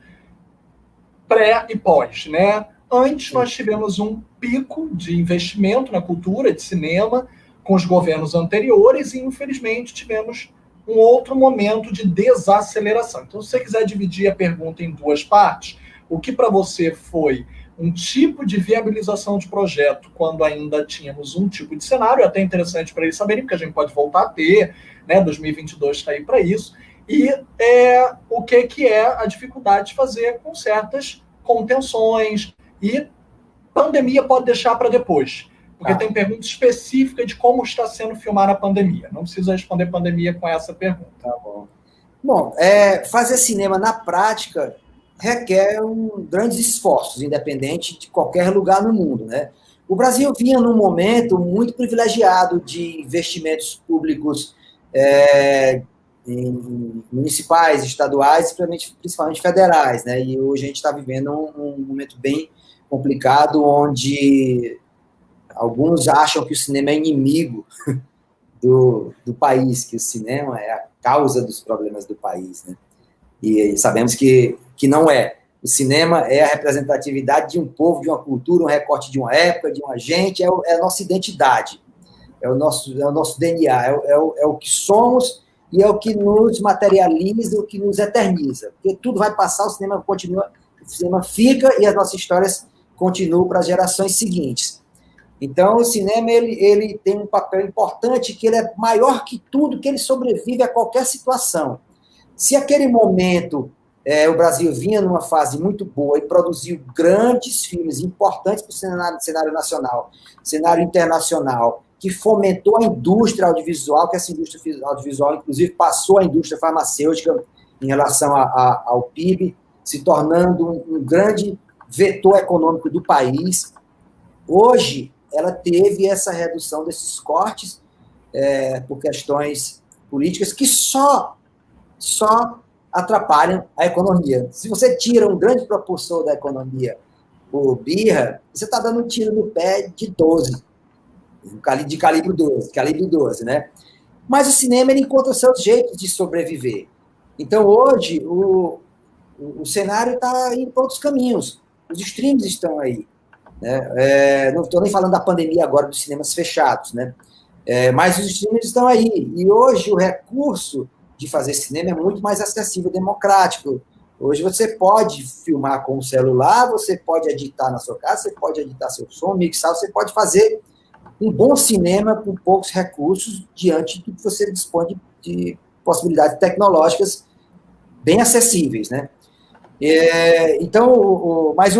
pré e pós, né? Antes nós tivemos um pico de investimento na cultura de cinema com os governos anteriores e, infelizmente, tivemos um outro momento de desaceleração. Então, se você quiser dividir a pergunta em duas partes, o que para você foi um tipo de viabilização de projeto quando ainda tínhamos um tipo de cenário, até interessante para eles saberem, porque a gente pode voltar a ter, né? 2022 está aí para isso. e o que é a dificuldade de fazer com certas contenções, e pandemia pode deixar para depois, porque tem pergunta específica de como está sendo filmar a pandemia. Não preciso responder pandemia com essa pergunta. Tá bom. Bom, fazer cinema na prática requer grandes esforços, independente de qualquer lugar no mundo, né? O Brasil vinha num momento muito privilegiado de investimentos públicos municipais, estaduais, principalmente federais, né? E hoje a gente está vivendo um momento bem complicado, onde alguns acham que o cinema é inimigo do país, que o cinema é a causa dos problemas do país, né? E sabemos que não é. O cinema é a representatividade de um povo, de uma cultura, um recorte de uma época, de uma gente, é a nossa identidade, é o nosso DNA, é o que somos e é o que nos materializa, o que nos eterniza. Porque tudo vai passar, o cinema continua, o cinema fica e as nossas histórias continuam para as gerações seguintes. Então, o cinema ele tem um papel importante, que ele é maior que tudo, que ele sobrevive a qualquer situação. Se aquele momento o Brasil vinha numa fase muito boa e produziu grandes filmes importantes para o cenário nacional, cenário internacional, que fomentou a indústria audiovisual, que essa indústria audiovisual, inclusive, passou a indústria farmacêutica em relação ao PIB, se tornando um grande vetor econômico do país. Hoje, ela teve essa redução desses cortes por questões políticas que só atrapalham a economia. Se você tira um grande propulsor da economia por birra, você está dando um tiro no pé de 12, de calibre 12, né? Mas o cinema ele encontra seus jeitos de sobreviver. Então, hoje, o cenário está indo para outros caminhos. Os streams estão aí. Né? Não estou nem falando da pandemia agora, dos cinemas fechados, né? Mas os streams estão aí. E hoje o recurso de fazer cinema é muito mais acessível, democrático. Hoje você pode filmar com o celular, você pode editar na sua casa, você pode editar seu som, mixar, você pode fazer um bom cinema com poucos recursos diante do que você dispõe de possibilidades tecnológicas bem acessíveis, né? Então, mas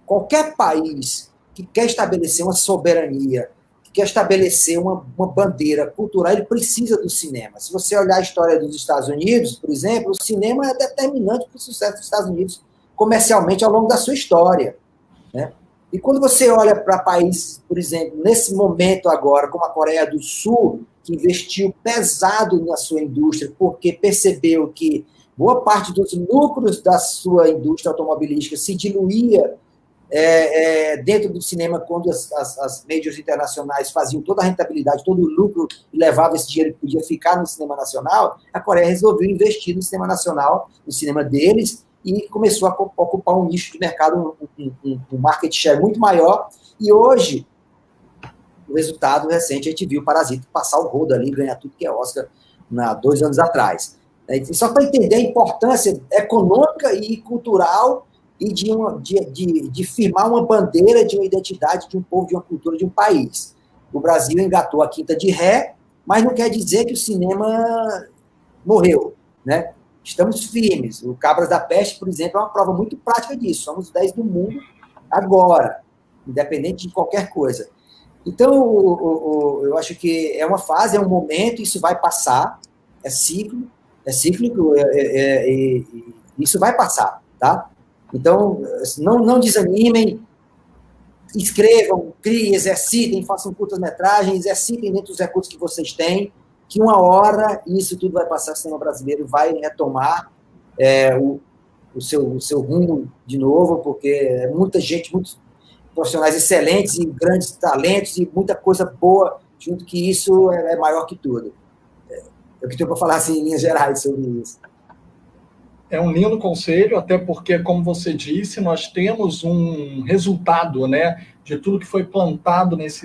qualquer país que quer estabelecer uma soberania, que quer estabelecer uma bandeira cultural, ele precisa do cinema. Se você olhar a história dos Estados Unidos, por exemplo, o cinema é determinante para o sucesso dos Estados Unidos comercialmente ao longo da sua história, né? E quando você olha para países, por exemplo, nesse momento agora, como a Coreia do Sul, que investiu pesado na sua indústria, porque percebeu que boa parte dos lucros da sua indústria automobilística se diluía dentro do cinema, quando as majors internacionais faziam toda a rentabilidade, todo o lucro, e levava esse dinheiro que podia ficar no cinema nacional, a Coreia resolveu investir no cinema nacional, no cinema deles, e começou a ocupar um nicho de mercado, um market share muito maior, e hoje, o resultado recente, a gente viu o Parasita passar o rodo ali, ganhar tudo que é Oscar, 2 anos atrás. Só para entender a importância econômica e cultural e de firmar uma bandeira de uma identidade de um povo, de uma cultura, de um país. O Brasil engatou a quinta de ré, mas não quer dizer que o cinema morreu, né? Estamos firmes. O Cabras da Peste, por exemplo, é uma prova muito prática disso. Somos 10 do mundo agora, independente de qualquer coisa. Então, eu acho que é uma fase, é um momento, isso vai passar, é cíclico, e isso vai passar, tá? Então, não desanimem, escrevam, criem, exercitem, façam curtas-metragens, exercitem dentro dos recursos que vocês têm, que uma hora isso tudo vai passar, o cinema brasileiro vai retomar o seu rumo de novo, porque é muita gente, muitos profissionais excelentes e grandes talentos e muita coisa boa, junto que isso é maior que tudo. É o que tenho para falar assim, em linhas gerais sobre isso. É um lindo conselho, até porque, como você disse, nós temos um resultado, né, de tudo que foi plantado nas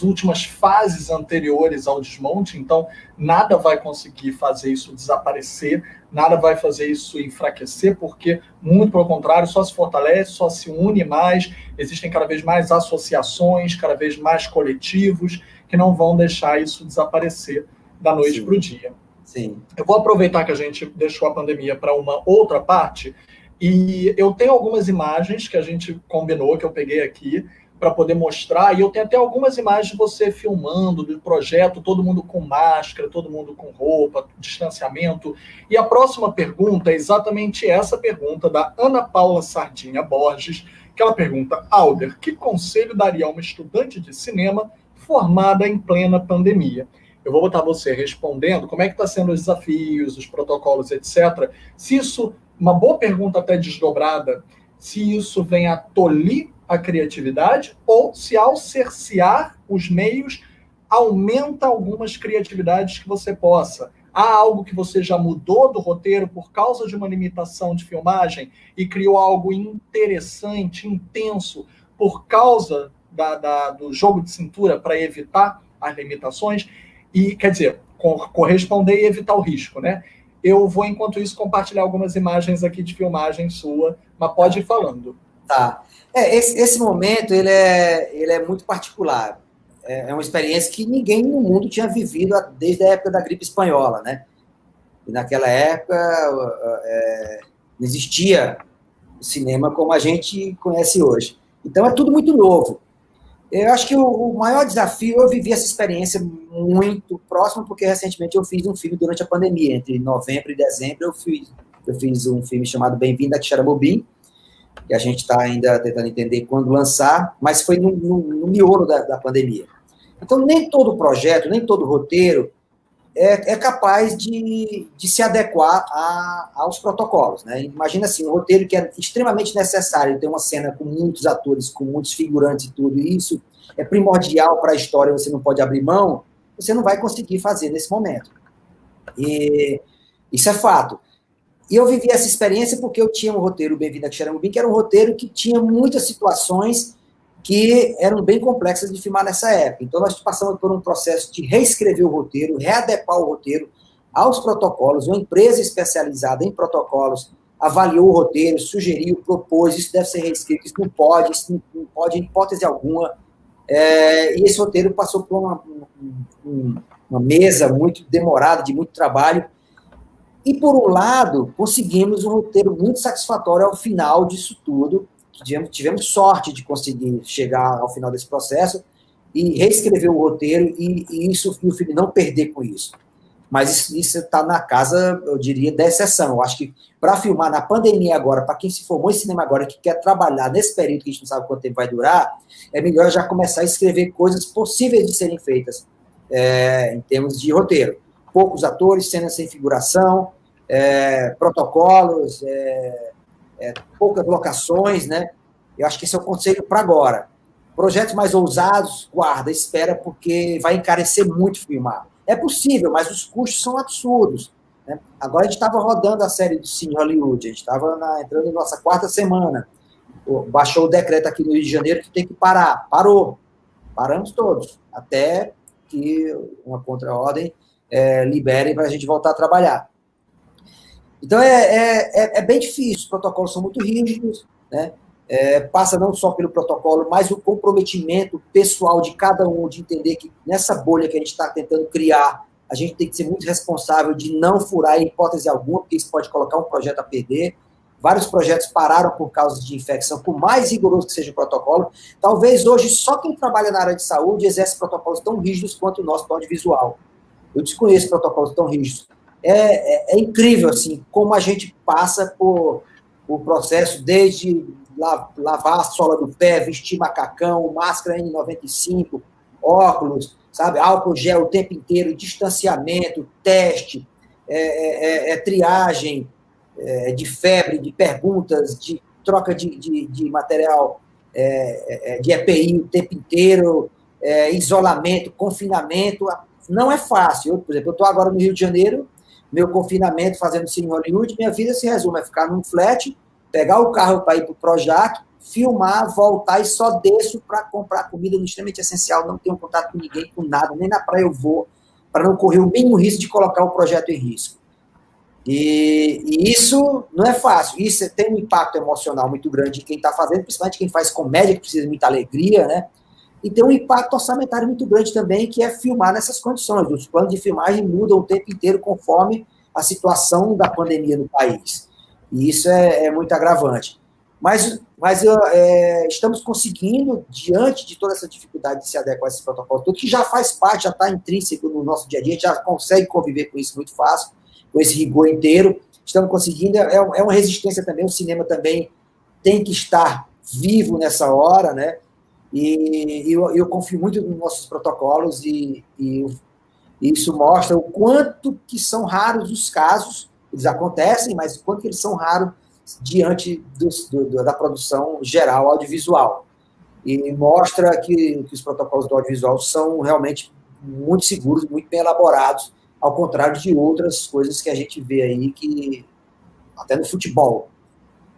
últimas fases anteriores ao desmonte. Então, nada vai conseguir fazer isso desaparecer, nada vai fazer isso enfraquecer, porque, muito pelo contrário, só se fortalece, só se une mais, existem cada vez mais associações, cada vez mais coletivos, que não vão deixar isso desaparecer. da noite para o dia. Sim. Eu vou aproveitar que a gente deixou a pandemia para uma outra parte, e eu tenho algumas imagens que a gente combinou, que eu peguei aqui, para poder mostrar, e eu tenho até algumas imagens de você filmando, do projeto, todo mundo com máscara, todo mundo com roupa, distanciamento. E a próxima pergunta é exatamente essa pergunta da Ana Paula Sardinha Borges, que ela pergunta: Alder, que conselho daria a uma estudante de cinema formada em plena pandemia? Eu vou botar você respondendo como é que está sendo os desafios, os protocolos, etc. Se isso, uma boa pergunta até desdobrada, se isso vem a tolir a criatividade ou se ao cercear os meios aumenta algumas criatividades que você possa. Há algo que você já mudou do roteiro por causa de uma limitação de filmagem e criou algo interessante, intenso, por causa do jogo de cintura para evitar as limitações? E, quer dizer, corresponder e evitar o risco, né? Eu vou, enquanto isso, compartilhar algumas imagens aqui de filmagem sua, mas pode ir falando. Tá. Esse momento, ele é muito particular. É uma experiência que ninguém no mundo tinha vivido desde a época da gripe espanhola, né? E naquela época não existia o cinema como a gente conhece hoje. Então, é tudo muito novo. Eu acho que o maior desafio, eu vivi essa experiência muito próximo, porque recentemente eu fiz um filme durante a pandemia, entre novembro e dezembro, eu fiz um filme chamado Bem-vindo a Xarabobim, que a gente está ainda tentando entender quando lançar, mas foi no miolo da pandemia. Então, nem todo projeto, nem todo roteiro é capaz de se adequar aos protocolos, né? Imagina assim, um roteiro que é extremamente necessário, ter uma cena com muitos atores, com muitos figurantes e tudo isso, é primordial para a história, você não pode abrir mão, você não vai conseguir fazer nesse momento. E isso é fato. E eu vivi essa experiência porque eu tinha um roteiro, Bem-vindo a Xarabobim, que era um roteiro que tinha muitas situações que eram bem complexas de filmar nessa época. Então, nós passamos por um processo de reescrever o roteiro, readequar o roteiro aos protocolos. Uma empresa especializada em protocolos avaliou o roteiro, sugeriu, propôs, isso deve ser reescrito, isso não pode, em hipótese alguma. E esse roteiro passou por uma mesa muito demorada, de muito trabalho. E, por um lado, conseguimos um roteiro muito satisfatório ao final disso tudo. Tivemos sorte de conseguir chegar ao final desse processo e reescrever o roteiro e o filme não perder com isso. Mas isso está na casa, eu diria, da exceção. Eu acho que para filmar na pandemia agora, para quem se formou em cinema agora, que quer trabalhar nesse período que a gente não sabe quanto tempo vai durar, é melhor já começar a escrever coisas possíveis de serem feitas em termos de roteiro. Poucos atores, cenas sem figuração, protocolos, poucas locações, né? Eu acho que esse é o conselho para agora. Projetos mais ousados, guarda, espera, porque vai encarecer muito filmar. É possível, mas os custos são absurdos, né? Agora a gente estava rodando a série do Cine Hollywood, a gente estava entrando na nossa 4ª semana. Baixou o decreto aqui no Rio de Janeiro que tem que parar. Paramos todos, até que uma contra-ordem libere para a gente voltar a trabalhar. Então, é bem difícil, os protocolos são muito rígidos, né? Passa não só pelo protocolo, mas o comprometimento pessoal de cada um, de entender que nessa bolha que a gente está tentando criar, a gente tem que ser muito responsável de não furar em hipótese alguma, porque isso pode colocar um projeto a perder. Vários projetos pararam por causa de infecção, por mais rigoroso que seja o protocolo. Talvez hoje só quem trabalha na área de saúde exerce protocolos tão rígidos quanto o nosso do audiovisual. Eu desconheço protocolos tão rígidos. É incrível, assim, como a gente passa por o processo desde lavar a sola do pé, vestir macacão, máscara N95, óculos, sabe, álcool gel o tempo inteiro, distanciamento, teste, triagem de febre, de perguntas, de troca de material de EPI o tempo inteiro, isolamento, confinamento. Não é fácil. Por exemplo, eu estou agora no Rio de Janeiro, meu confinamento fazendo Cine Hollywood, minha vida se resume a ficar num flat, pegar o carro para ir para o Projac, filmar, voltar e só desço para comprar comida no extremamente essencial, não tenho contato com ninguém, com nada, nem na praia eu vou, para não correr o mínimo risco de colocar o projeto em risco. E isso não é fácil, isso tem um impacto emocional muito grande em quem está fazendo, principalmente quem faz comédia, que precisa de muita alegria, né? e tem um impacto orçamentário muito grande também, que é filmar nessas condições. Os planos de filmagem mudam o tempo inteiro conforme a situação da pandemia no país. E isso é muito agravante. Mas estamos conseguindo, diante de toda essa dificuldade de se adequar a esses protocolos, tudo que já faz parte, já está intrínseco no nosso dia a dia, a gente já consegue conviver com isso muito fácil, com esse rigor inteiro. Estamos conseguindo, é uma resistência também, o cinema também tem que estar vivo nessa hora, né? E eu confio muito nos nossos protocolos e isso mostra o quanto que são raros os casos, eles acontecem, mas o quanto que eles são raros diante da produção geral audiovisual. E mostra que os protocolos do audiovisual são realmente muito seguros, muito bem elaborados, ao contrário de outras coisas que a gente vê aí, que até no futebol.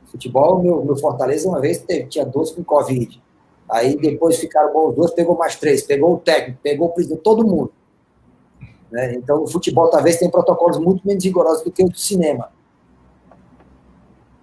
Futebol, meu Fortaleza, uma vez tinha 12 com Covid. Aí depois ficaram bons 2, pegou mais 3, pegou o técnico, pegou o presidente, todo mundo. Né? Então, o futebol talvez tenha protocolos muito menos rigorosos do que o do cinema.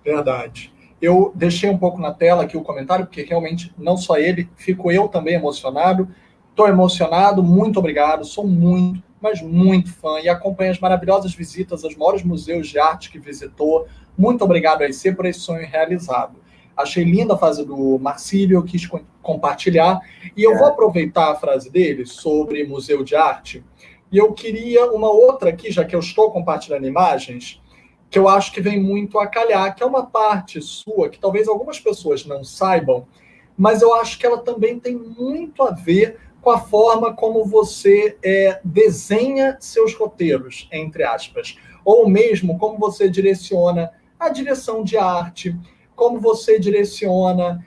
Verdade. Eu deixei um pouco na tela aqui o comentário, porque realmente não só ele, fico eu também emocionado. Estou emocionado, muito obrigado, sou muito, mas muito fã e acompanho as maravilhosas visitas aos maiores museus de arte que visitou. Muito obrigado a IC por esse sonho realizado. Achei linda a frase do Marcílio, eu quis compartilhar. E eu vou aproveitar a frase dele sobre museu de arte. E eu queria uma outra aqui, já que eu estou compartilhando imagens, que eu acho que vem muito a calhar, que é uma parte sua, que talvez algumas pessoas não saibam, mas eu acho que ela também tem muito a ver com a forma como você desenha seus roteiros, entre aspas, ou mesmo como você direciona a direção de arte, como você direciona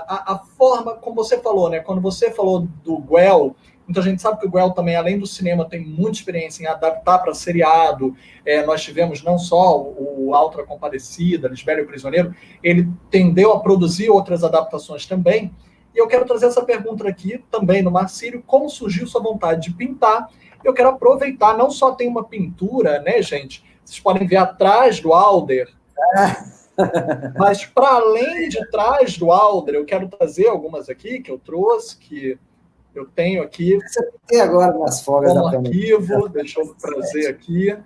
a forma, como você falou, né? Quando você falou do Guel, muita gente sabe que o Guel também, além do cinema, tem muita experiência em adaptar para seriado. Nós tivemos não só o Alta Compadecida, Lisbela e o Prisioneiro, ele tendeu a produzir outras adaptações também. E eu quero trazer essa pergunta aqui também no Marcílio, como surgiu sua vontade de pintar? Eu quero aproveitar, não só tem uma pintura, né, gente? Vocês podem ver atrás do Alder, mas para além de trás do Alder, eu quero trazer algumas aqui que eu trouxe, que eu tenho aqui. Você tem agora nas folgas da arquivo, deixa eu trazer aqui.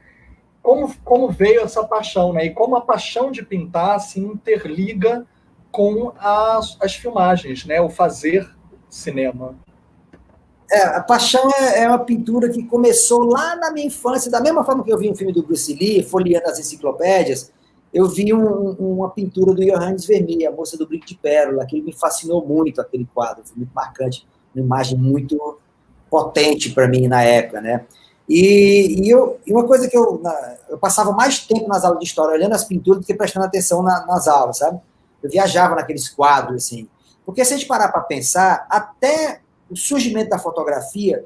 Como veio essa paixão, né? E como a paixão de pintar se interliga com as filmagens, né? O fazer cinema. A paixão é uma pintura que começou lá na minha infância, da mesma forma que eu vi um filme do Bruce Lee, folheando as enciclopédias, eu vi uma pintura do Johannes Vermeer, A Moça do Brinco de Pérola, que me fascinou muito, aquele quadro, foi muito marcante, uma imagem muito potente para mim na época, né? E uma coisa que eu passava mais tempo nas aulas de história olhando as pinturas do que prestando atenção nas aulas, sabe? Eu viajava naqueles quadros, assim. Porque se a gente parar para pensar, até o surgimento da fotografia,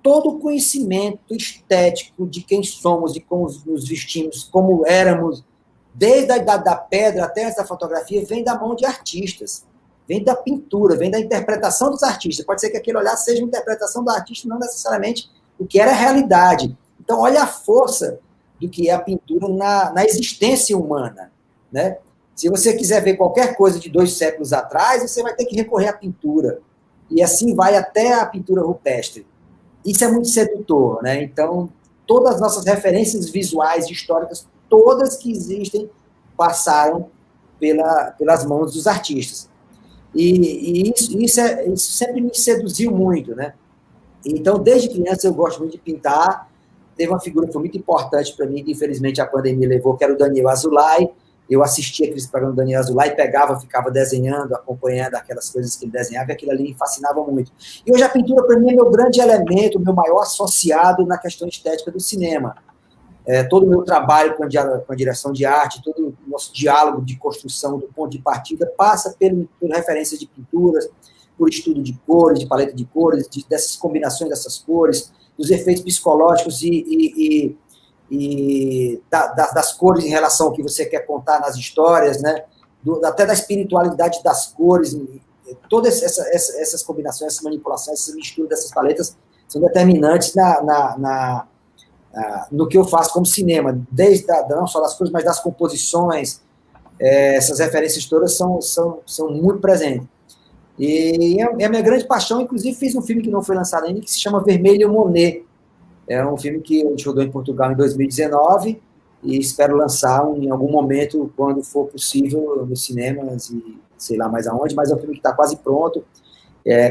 todo o conhecimento estético de quem somos, de como nos vestimos, como éramos, desde a idade da pedra até essa fotografia, vem da mão de artistas, vem da pintura, vem da interpretação dos artistas. Pode ser que aquele olhar seja uma interpretação do artista, não necessariamente o que era a realidade. Então, olha a força do que é a pintura na existência humana, né? Se você quiser ver qualquer coisa de 2 séculos atrás, você vai ter que recorrer à pintura. E assim vai até a pintura rupestre. Isso é muito sedutor, né? Então, todas as nossas referências visuais e históricas, todas que existem, passaram pelas mãos dos artistas. E isso sempre me seduziu muito, né? Então, desde criança, eu gosto muito de pintar. Teve uma figura que foi muito importante para mim, que infelizmente a pandemia levou, que era o Daniel Azulay. Eu assistia aqueles programas do Daniel Azulay, pegava, ficava desenhando, acompanhando aquelas coisas que ele desenhava, e aquilo ali me fascinava muito. E hoje a pintura, para mim, é meu grande elemento, meu maior associado na questão estética do cinema. Todo o meu trabalho com a direção de arte, todo o nosso diálogo de construção do ponto de partida passa por referências de pinturas, por estudo de cores, de paleta de cores, dessas combinações dessas cores, dos efeitos psicológicos e das cores em relação ao que você quer contar nas histórias, né? Até da espiritualidade das cores. Todas essas combinações, essas manipulações, essas misturas dessas paletas são determinantes no que eu faço como cinema, desde não só das cores, mas das composições. Essas referências todas são muito presentes. E é a minha grande paixão. Inclusive, fiz um filme que não foi lançado ainda, que se chama Vermelho Monet. É um filme que a gente rodou em Portugal em 2019 e espero lançar em algum momento, quando for possível, nos cinemas e sei lá mais aonde, mas é um filme que está quase pronto,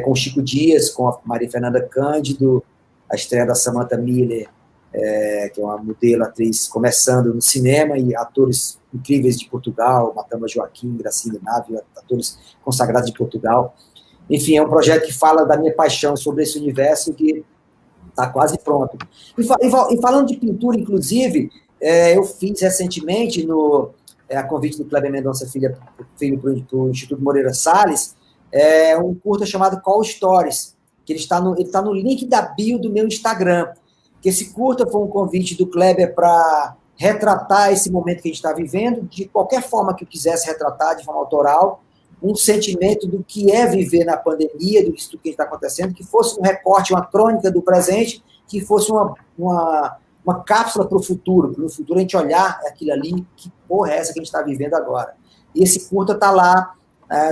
com o Chico Dias, com a Maria Fernanda Cândido, a estreia da Samantha Miller, que é uma modelo, atriz, começando no cinema, e atores incríveis de Portugal, Matamba Joaquim, Gracinha Nave, atores consagrados de Portugal. Enfim, é um projeto que fala da minha paixão sobre esse universo que está quase pronto. E falando de pintura, inclusive, eu fiz recentemente, a convite do Kleber Mendonça Filho para o Instituto Moreira Salles, um curta chamado Call Stories, que ele está no link da bio do meu Instagram. Que esse curta foi um convite do Kleber para retratar esse momento que a gente está vivendo, de qualquer forma que eu quisesse retratar, de forma autoral, um sentimento do que é viver na pandemia, do que está acontecendo, que fosse um recorte, uma crônica do presente, que fosse uma cápsula para o futuro a gente olhar aquilo ali, que porra é essa que a gente está vivendo agora. E esse curta está lá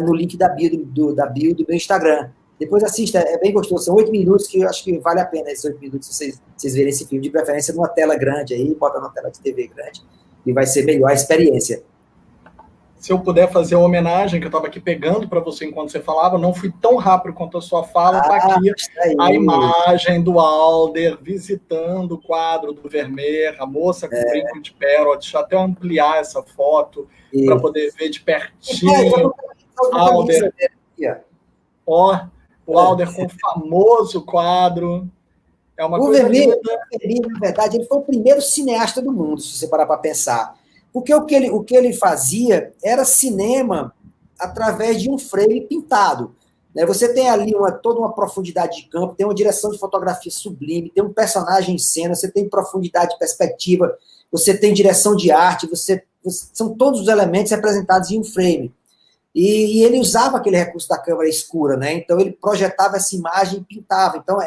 no link da bio do meu Instagram. Depois assista, é bem gostoso, são 8 minutos, que eu acho que vale a pena esses 8 minutos vocês verem esse filme, de preferência numa tela grande aí, bota numa tela de TV grande, e vai ser melhor a experiência. Se eu puder fazer uma homenagem, que eu estava aqui pegando para você enquanto você falava, não fui tão rápido quanto a sua fala, está aqui a imagem do Alder visitando o quadro do Vermeer, a moça com brinco de pérola. Deixa eu até ampliar essa foto para poder ver de pertinho. Alder. Ó, o Alder com o famoso quadro. É uma coisa linda. O Vermeer, na verdade, ele foi o primeiro cineasta do mundo, se você parar para pensar. Porque o que ele fazia era cinema através de um frame pintado. Você tem ali toda uma profundidade de campo, tem uma direção de fotografia sublime, tem um personagem em cena, você tem profundidade de perspectiva, você tem direção de arte, são todos os elementos representados em um frame. E ele usava aquele recurso da câmera escura, né? Então ele projetava essa imagem e pintava. Então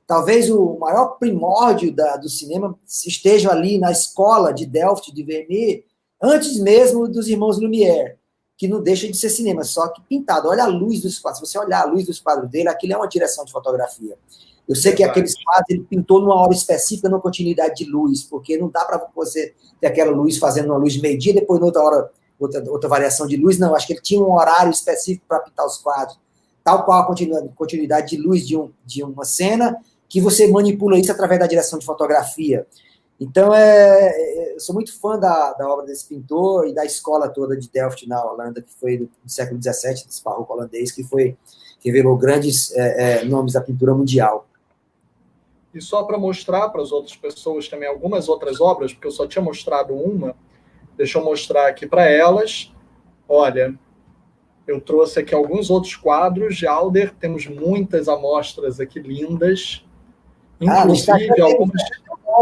talvez o maior primórdio do cinema esteja ali na escola de Delft, de Vermeer, antes mesmo dos irmãos Lumière, que não deixa de ser cinema, só que pintado. Olha a luz dos quadros. Se você olhar a luz dos quadros dele, aquilo é uma direção de fotografia. Eu sei que aqueles quadros ele pintou numa hora específica, numa continuidade de luz, porque não dá para você ter aquela luz fazendo uma luz de meio-dia, depois, noutra hora, outra variação de luz. Não, acho que ele tinha um horário específico para pintar os quadros, tal qual a continuidade de luz de uma cena, que você manipula isso através da direção de fotografia. Então, eu sou muito fã da obra desse pintor e da escola toda de Delft, na Holanda, que foi do século XVII, desse barroco holandês, que revelou grandes nomes da pintura mundial. E só para mostrar para as outras pessoas também algumas outras obras, porque eu só tinha mostrado uma, deixa eu mostrar aqui para elas. Olha, eu trouxe aqui alguns outros quadros de Alder, temos muitas amostras aqui lindas. Inclusive, algumas.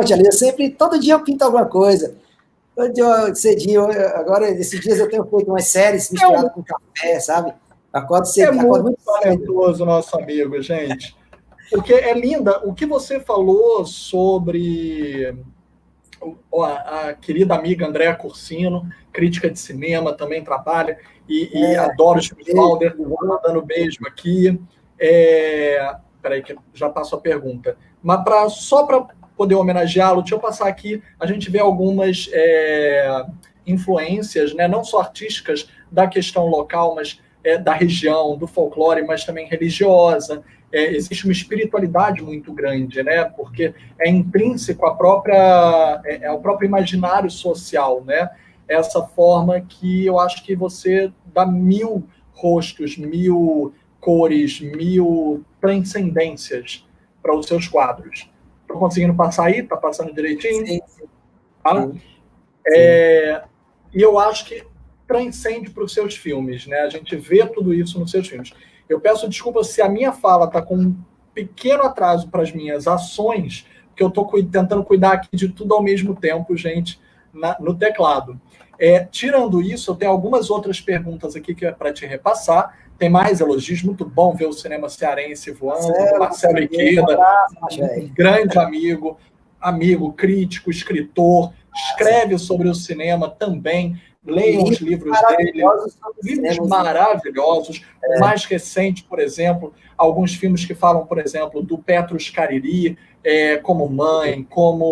Eu sempre, todo dia eu pinto alguma coisa. Todo dia cedinho. Agora, esses dias eu tenho feito umas séries misturadas com café, sabe? Acordo cedinho. Muito talentoso, nosso amigo, gente. Porque é linda. O que você falou sobre a querida amiga Andréa Cursino, crítica de cinema, também trabalha, e adoro o Alder, dando beijo aqui. Peraí, que já passo a pergunta. Mas só para poder homenageá-lo, deixa eu passar aqui, a gente vê algumas influências, né, não só artísticas da questão local, mas da região, do folclore, mas também religiosa. Existe uma espiritualidade muito grande, né, porque é intrínseco ao próprio imaginário social, né, essa forma que eu acho que você dá 1000 rostos, 1000 cores, 1000 transcendências para os seus quadros. Estou conseguindo passar aí? Está passando direitinho? Sim. Tá? Sim. E eu acho que transcende para os seus filmes, né? A gente vê tudo isso nos seus filmes. Eu peço desculpa se a minha fala está com um pequeno atraso para as minhas ações, porque eu estou tentando cuidar aqui de tudo ao mesmo tempo, gente, no teclado. Tirando isso, eu tenho algumas outras perguntas aqui que é para te repassar. Tem mais elogios, muito bom ver o cinema cearense voando. Marcelo Iqueda, um grande amigo, crítico, escritor, escreve sobre o cinema também. Leiam os livros dele, livros maravilhosos. O mais recente, por exemplo, alguns filmes que falam, por exemplo, do Petrus Cariri, como Mãe, como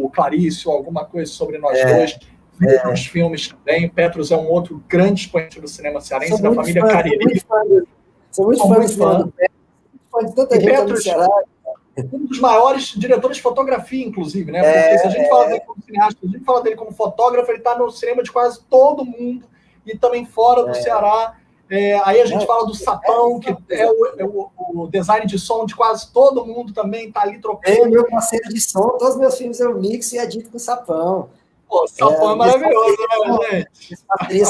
o Clarício, alguma coisa sobre nós dois. Vejam os filmes também. Petrus é um outro grande expoente do cinema cearense, da família Cariri. Sou muito fã do cinema do Petrus. Fã de tanta gente no Ceará. Um dos maiores diretores de fotografia, inclusive, né? Porque se a gente fala dele como cineasta, se a gente fala dele como fotógrafo, ele está no cinema de quase todo mundo e também fora do Ceará. Aí a gente fala do Sapão, que é o design de som de quase todo mundo também, está ali trocando. Meu parceiro de som, todos os meus filmes eu mixo e edito com o Sapão. Pô, Sapão é maravilhoso, né, gente? As parcerias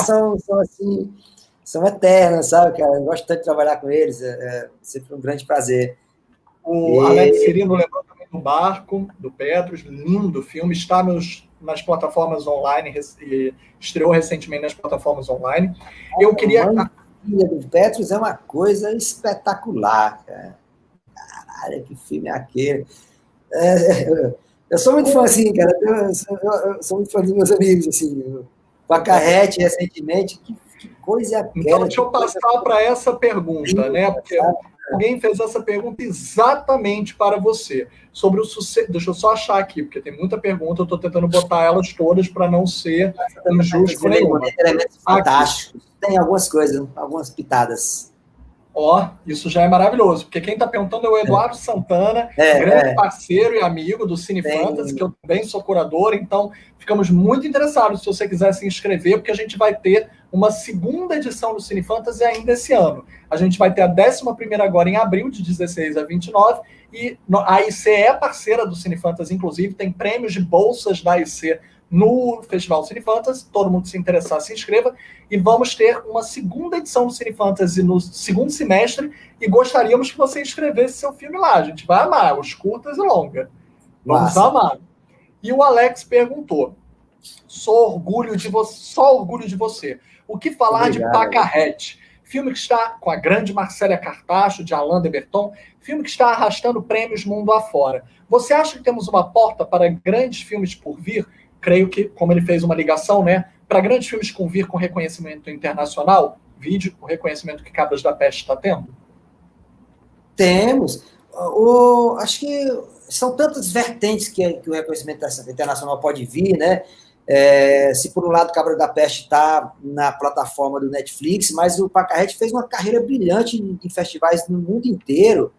são eternas, sabe, cara? Eu gosto tanto de trabalhar com eles, sempre um grande prazer. O Alex Cirino lembrou também do Barco, do Petrus, lindo filme, está nas plataformas online, estreou recentemente nas plataformas online. Eu queria... A filha do Petrus é uma coisa espetacular, cara. Caralho, que filme é aquele? Eu sou muito fã, assim, cara, eu sou muito fã dos meus amigos, assim, com a Carrete, recentemente, que coisa é aquela? Então, deixa eu passar para essa pergunta, né, porque... Alguém fez essa pergunta exatamente para você, sobre o sucesso. Deixa eu só achar aqui, porque tem muita pergunta, eu estou tentando botar elas todas para não ser injusto com nenhuma. Fantástico. Tem algumas coisas, algumas pitadas. Isso já é maravilhoso, porque quem está perguntando é o Eduardo Santana, grande parceiro e amigo do Cine Fantasy, que eu também sou curador, então ficamos muito interessados se você quiser se inscrever, porque a gente vai ter uma segunda edição do Cine Fantasy ainda esse ano. A gente vai ter a 11ª agora em abril, de 16 a 29, e a AIC é parceira do Cine Fantasy, inclusive, tem prêmios de bolsas da AIC no Festival Cine Fantasy, todo mundo se interessar, se inscreva, e vamos ter uma segunda edição do Cine Fantasy no segundo semestre, e gostaríamos que você inscrevesse seu filme lá, a gente vai amar, os curtas e longa. Vamos amar. E o Alex perguntou, só orgulho de você. O que falar de Pacarrete? Filme que está com a grande Marcélia Cartacho, de Alain de Berton, filme que está arrastando prêmios mundo afora. Você acha que temos uma porta para grandes filmes por vir? Creio que, como ele fez uma ligação, né, para grandes filmes por vir com reconhecimento internacional, vídeo, o reconhecimento que Cabras da Peste está tendo? Temos. Acho que são tantas vertentes que o reconhecimento internacional pode vir, né? Se por um lado Cabra da Peste está na plataforma do Netflix, mas o Pacarrete fez uma carreira brilhante em festivais no mundo inteiro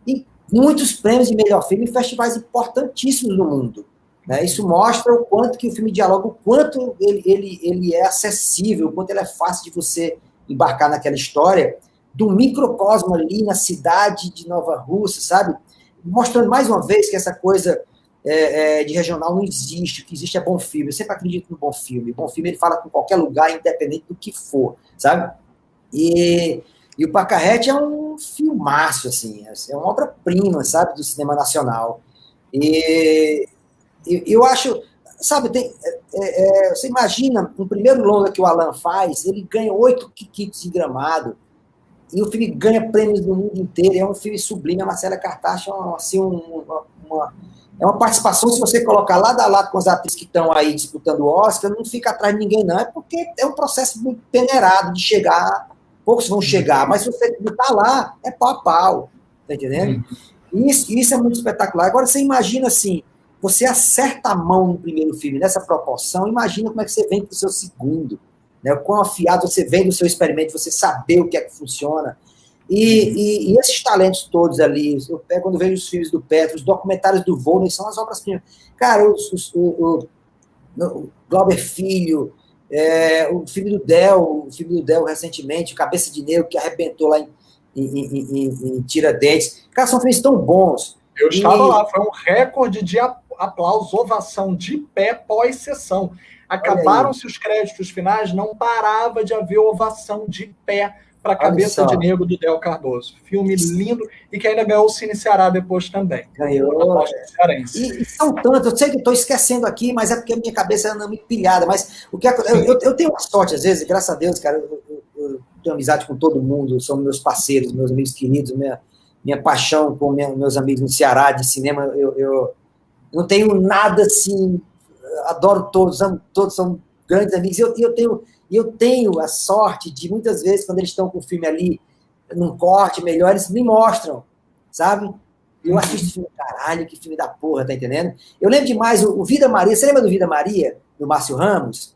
e muitos prêmios de melhor filme em festivais importantíssimos no mundo, né? Isso mostra o quanto que o filme dialoga, o quanto ele é acessível, o quanto ele é fácil de você embarcar naquela história do microcosmo ali na cidade de Nova Rússia, sabe? Mostrando mais uma vez que essa coisa de regional não existe, o que existe é bom filme. Eu sempre acredito no bom filme. O bom filme ele fala com qualquer lugar, independente do que for, sabe? E o Pacarrete é um filmaço, assim, é uma obra-prima, sabe, do cinema nacional. E eu acho, sabe, você imagina, o primeiro longa que o Alan faz, ele ganha 8 kits de Gramado, e o filme ganha prêmios no mundo inteiro, é um filme sublime. A Marcélia Cartacho assim, é uma participação, se você colocar lado a lado com as atrizes que estão aí disputando o Oscar, não fica atrás de ninguém, não. É porque é um processo muito peneirado de chegar, poucos vão chegar, mas se você está lá, é pau a pau, tá entendendo? Isso é muito espetacular. Agora, você imagina assim, você acerta a mão no primeiro filme, nessa proporção, imagina como é que você vem para o seu segundo, né? O quão afiado você vem no seu experimento, você saber o que é que funciona. E esses talentos todos ali, quando vejo os filmes do Petro, os documentários do Volney, são as obras-primas. Cara, o Glauber Filho, o filme do Del recentemente, Cabeça de Negro, que arrebentou lá em Tiradentes. Cara, são filmes tão bons. Eu estava lá, foi um recorde de aplauso, ovação de pé pós-sessão. Acabaram-se os créditos finais, não parava de haver ovação de pé para a Cabeça de Negro do Del Cardoso. Filme lindo e que ainda ganhou o Cine Ceará depois também. Ganhou. E são tantos, eu sei que estou esquecendo aqui, mas é porque a minha cabeça anda muito pilhada, mas eu tenho uma sorte, às vezes, graças a Deus, cara, eu tenho amizade com todo mundo, são meus parceiros, meus amigos queridos, minha paixão com meus amigos no Ceará, de cinema, eu não tenho nada assim, adoro todos, amo todos, são grandes amigos, e eu tenho a sorte de, muitas vezes, quando eles estão com o filme ali, num corte melhor, eles me mostram, sabe? Eu assisto esse filme, caralho, que filme da porra, tá entendendo? Eu lembro demais o Vida Maria, você lembra do Vida Maria, do Márcio Ramos?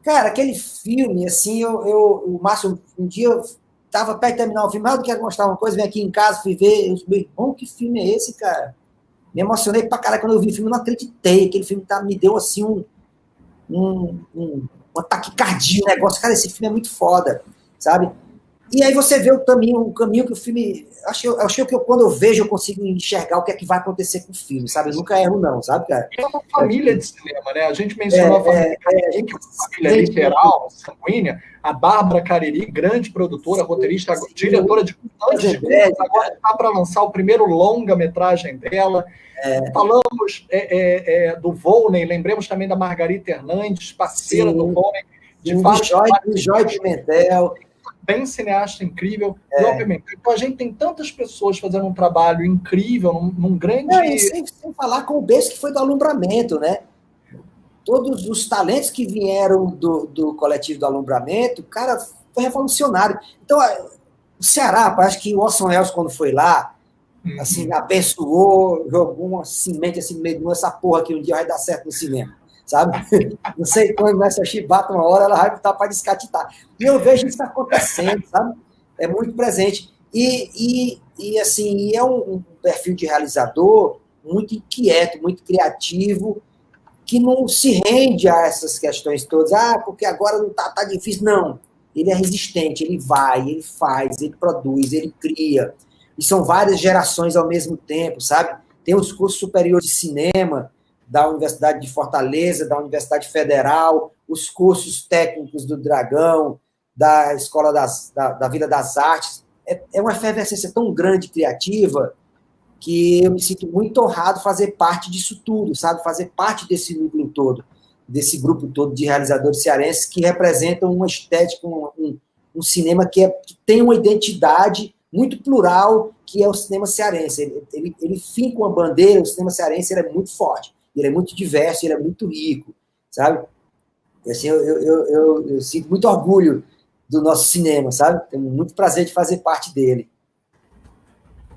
Cara, aquele filme, assim, o Márcio, um dia eu tava perto de terminar o filme, do que mostrar uma coisa, vem aqui em casa, fui ver, eu falei, que filme é esse, cara? Me emocionei pra caralho quando eu vi o filme, não acreditei, aquele filme me deu, assim, um taquicardia, um negócio, cara, esse filme é muito foda, sabe? E aí você vê o caminho que o filme... Acho que quando eu vejo, eu consigo enxergar o que é que vai acontecer com o filme, sabe? Eu nunca erro, não, sabe, cara? É uma família de cinema, né? A gente mencionou a família Cariri, que é uma família literal, sanguínea. A Bárbara Cariri, grande produtora, roteirista, diretora de antes de curtas, agora está para lançar o primeiro longa-metragem dela. Falamos do Volney, lembremos também da Margarita Hernandes, parceira do Volney. Do Joy Pimentel. Bem cineasta incrível. Então a gente tem tantas pessoas fazendo um trabalho incrível num grande... Sem falar com o berço que foi do Alumbramento, né? Todos os talentos que vieram do coletivo do Alumbramento, cara, foi revolucionário. Então, o Ceará, acho que o Orson Welles, quando foi lá, assim, abençoou, jogou uma semente assim no meio de essa porra que um dia vai dar certo no cinema, sabe? Não sei quando essa chibata uma hora, ela vai botar para descatitar. E eu vejo isso acontecendo, sabe? É muito presente. E assim, é um perfil de realizador muito inquieto, muito criativo, que não se rende a essas questões todas. Porque agora não tá difícil. Não. Ele é resistente, ele vai, ele faz, ele produz, ele cria. E são várias gerações ao mesmo tempo, sabe? Tem os cursos superiores de cinema da Universidade de Fortaleza, da Universidade Federal, os cursos técnicos do Dragão, da Escola da Vila das Artes. É uma efervescência tão grande, criativa, que eu me sinto muito honrado fazer parte disso tudo, sabe? Fazer parte desse núcleo todo, desse grupo todo de realizadores cearenses que representam uma estética, um cinema que tem uma identidade muito plural, que é o cinema cearense. Ele finca uma bandeira, o cinema cearense ele é muito forte, ele é muito diverso, ele é muito rico, sabe? Assim, eu sinto muito orgulho do nosso cinema, sabe? Tenho muito prazer de fazer parte dele.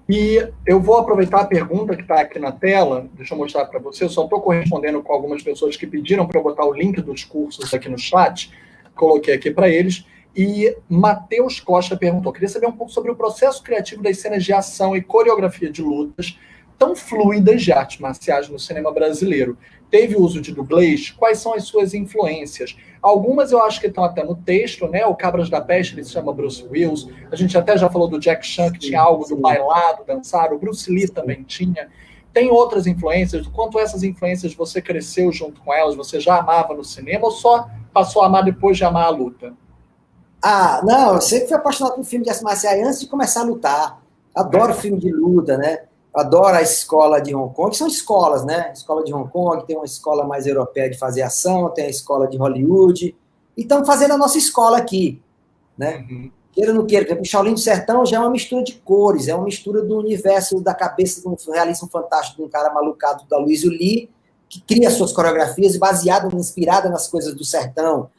E eu vou aproveitar a pergunta que está aqui na tela, deixa eu mostrar para você, eu só estou correspondendo com algumas pessoas que pediram para eu botar o link dos cursos aqui no chat, coloquei aqui para eles, e Matheus Costa perguntou, queria saber um pouco sobre o processo criativo das cenas de ação e coreografia de lutas tão fluidas de artes marciais no cinema brasileiro. Teve uso de dublês? Quais são as suas influências? Algumas eu acho que estão até no texto, né? O Cabras da Peste, ele se chama Bruce Willis. A gente até já falou do Jack Chan, que tinha algo do bailado, dançar. O Bruce Lee também tinha. Tem outras influências? Do quanto essas influências você cresceu junto com elas? Você já amava no cinema ou só passou a amar depois de amar a luta? Não, eu sempre fui apaixonado por filme de artes marciais antes de começar a lutar. Adoro filme de luta, né? Adoro a escola de Hong Kong, que são escolas, né? A escola de Hong Kong tem uma escola mais europeia de fazer ação, tem a escola de Hollywood, e estamos fazendo a nossa escola aqui, né? Queira ou não queira, porque o Shaolin do Sertão já é uma mistura de cores, é uma mistura do universo da cabeça de um realismo fantástico de um cara malucado da Aloysio Lee, que cria suas coreografias baseada, inspirada nas coisas do sertão.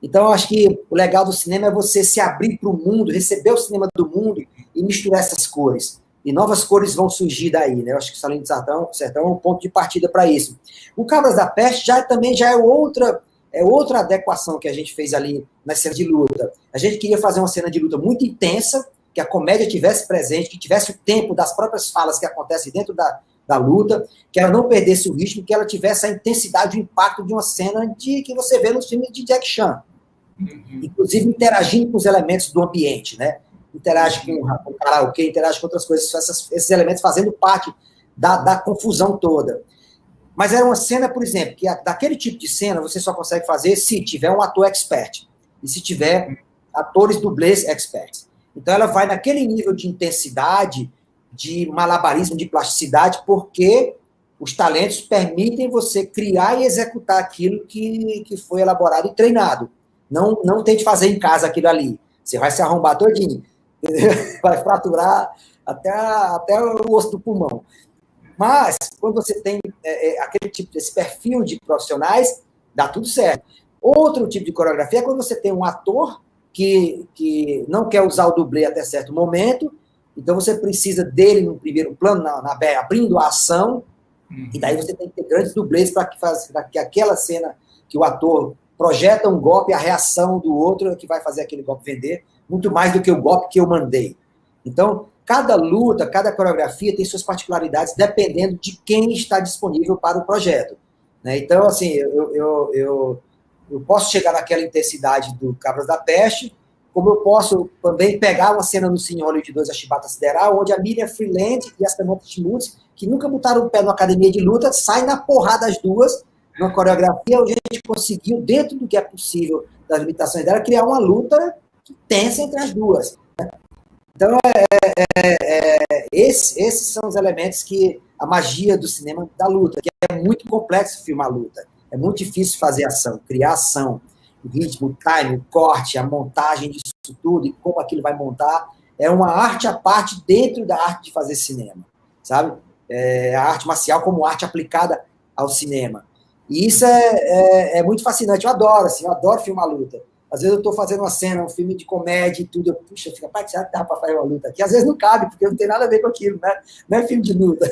Então, eu acho que o legal do cinema é você se abrir para o mundo, receber o cinema do mundo e misturar essas cores. E novas cores vão surgir daí, né? Eu acho que o Shaolin do Sertão é um ponto de partida para isso. O Cabras da Peste já é outra adequação que a gente fez ali na cena de luta. A gente queria fazer uma cena de luta muito intensa, que a comédia tivesse presente, que tivesse o tempo das próprias falas que acontecem dentro da luta, que ela não perdesse o ritmo, que ela tivesse a intensidade, o impacto de uma cena que você vê nos filmes de Jack Chan. Inclusive interagindo com os elementos do ambiente, né? Interage com o karaokê, interage com outras coisas, esses elementos fazendo parte da confusão toda. Mas era uma cena, por exemplo, que daquele tipo de cena você só consegue fazer se tiver um ator expert e se tiver atores dublês experts. Então ela vai naquele nível de intensidade, de malabarismo, de plasticidade, porque os talentos permitem você criar e executar aquilo que foi elaborado e treinado. Não tente fazer em casa aquilo ali. Você vai se arrombar todinho. Vai fraturar até o osso do pulmão. Mas, quando você tem aquele tipo, esse perfil de profissionais, dá tudo certo. Outro tipo de coreografia é quando você tem um ator que não quer usar o dublê até certo momento, então você precisa dele no primeiro plano, abrindo a ação, e daí você tem que ter grandes dublês para que aquela cena que o ator projeta um golpe, a reação do outro é que vai fazer aquele golpe vender, muito mais do que o golpe que eu mandei. Então, cada luta, cada coreografia tem suas particularidades, dependendo de quem está disponível para o projeto. Né? Então, assim, eu posso chegar naquela intensidade do Cabras da Peste, como eu posso também pegar uma cena no Cine Hollywood 2, a Chibata Sideral, onde a Miriam Freeland e a Samantha Schmutz, que nunca botaram o pé na academia de luta, saem na porrada as duas, numa coreografia onde a gente conseguiu, dentro do que é possível, das limitações dela, criar uma luta tensa entre as duas. Né? Então, esses são os elementos que a magia do cinema da luta, que é muito complexo filmar a luta. É muito difícil fazer ação, criar ação, o ritmo, o time, o corte, a montagem disso tudo e como aquilo vai montar. É uma arte à parte dentro da arte de fazer cinema, sabe? A arte marcial como arte aplicada ao cinema. E isso é muito fascinante. Eu adoro, assim, eu adoro filmar luta. Às vezes eu estou fazendo uma cena, um filme de comédia e tudo, puxa, fica, pai, será que dá para fazer uma luta aqui? Às vezes não cabe, porque não tem nada a ver com aquilo, né? Não é filme de luta.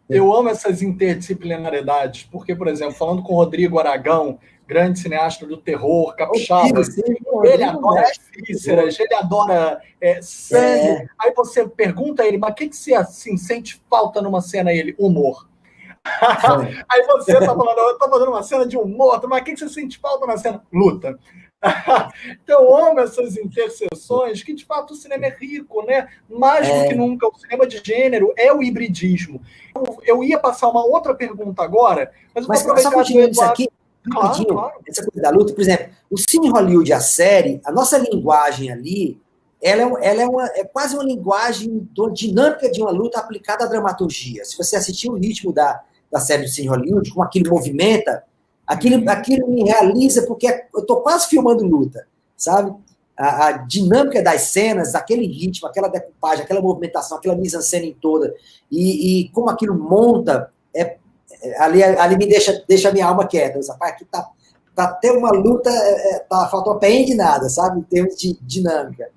Eu amo essas interdisciplinaridades, porque, por exemplo, falando com o Rodrigo Aragão, grande cineasta do terror, capixaba, ele adora vísceras, ele adora sangue. Aí você pergunta a ele, mas o que você assim, sente falta numa cena? Ele, humor. Aí você tá falando, eu tô fazendo uma cena de humor, mas o que você sente falta na cena? Luta. Então, eu amo essas interseções, que de fato o cinema é rico, né? Mais do que nunca, o cinema de gênero é o hibridismo. Eu ia passar uma outra pergunta agora, mas eu vou aproveitar... Só continuando isso aqui, rapidinho, claro. Essa coisa da luta, por exemplo, o Cine Hollywood, a série, a nossa linguagem ali, ela é quase uma linguagem dinâmica de uma luta aplicada à dramaturgia. Se você assistir o ritmo da série do Cine Hollywood, como aquilo movimenta, aquilo me realiza, porque eu estou quase filmando luta, sabe? A dinâmica das cenas, aquele ritmo, aquela decupagem, aquela movimentação, aquela mise-en-scène toda, e como aquilo monta, ali me deixa a minha alma quieta. Rapaz, aqui tá até uma luta, falta uma pé de nada, sabe? Em termos de dinâmica.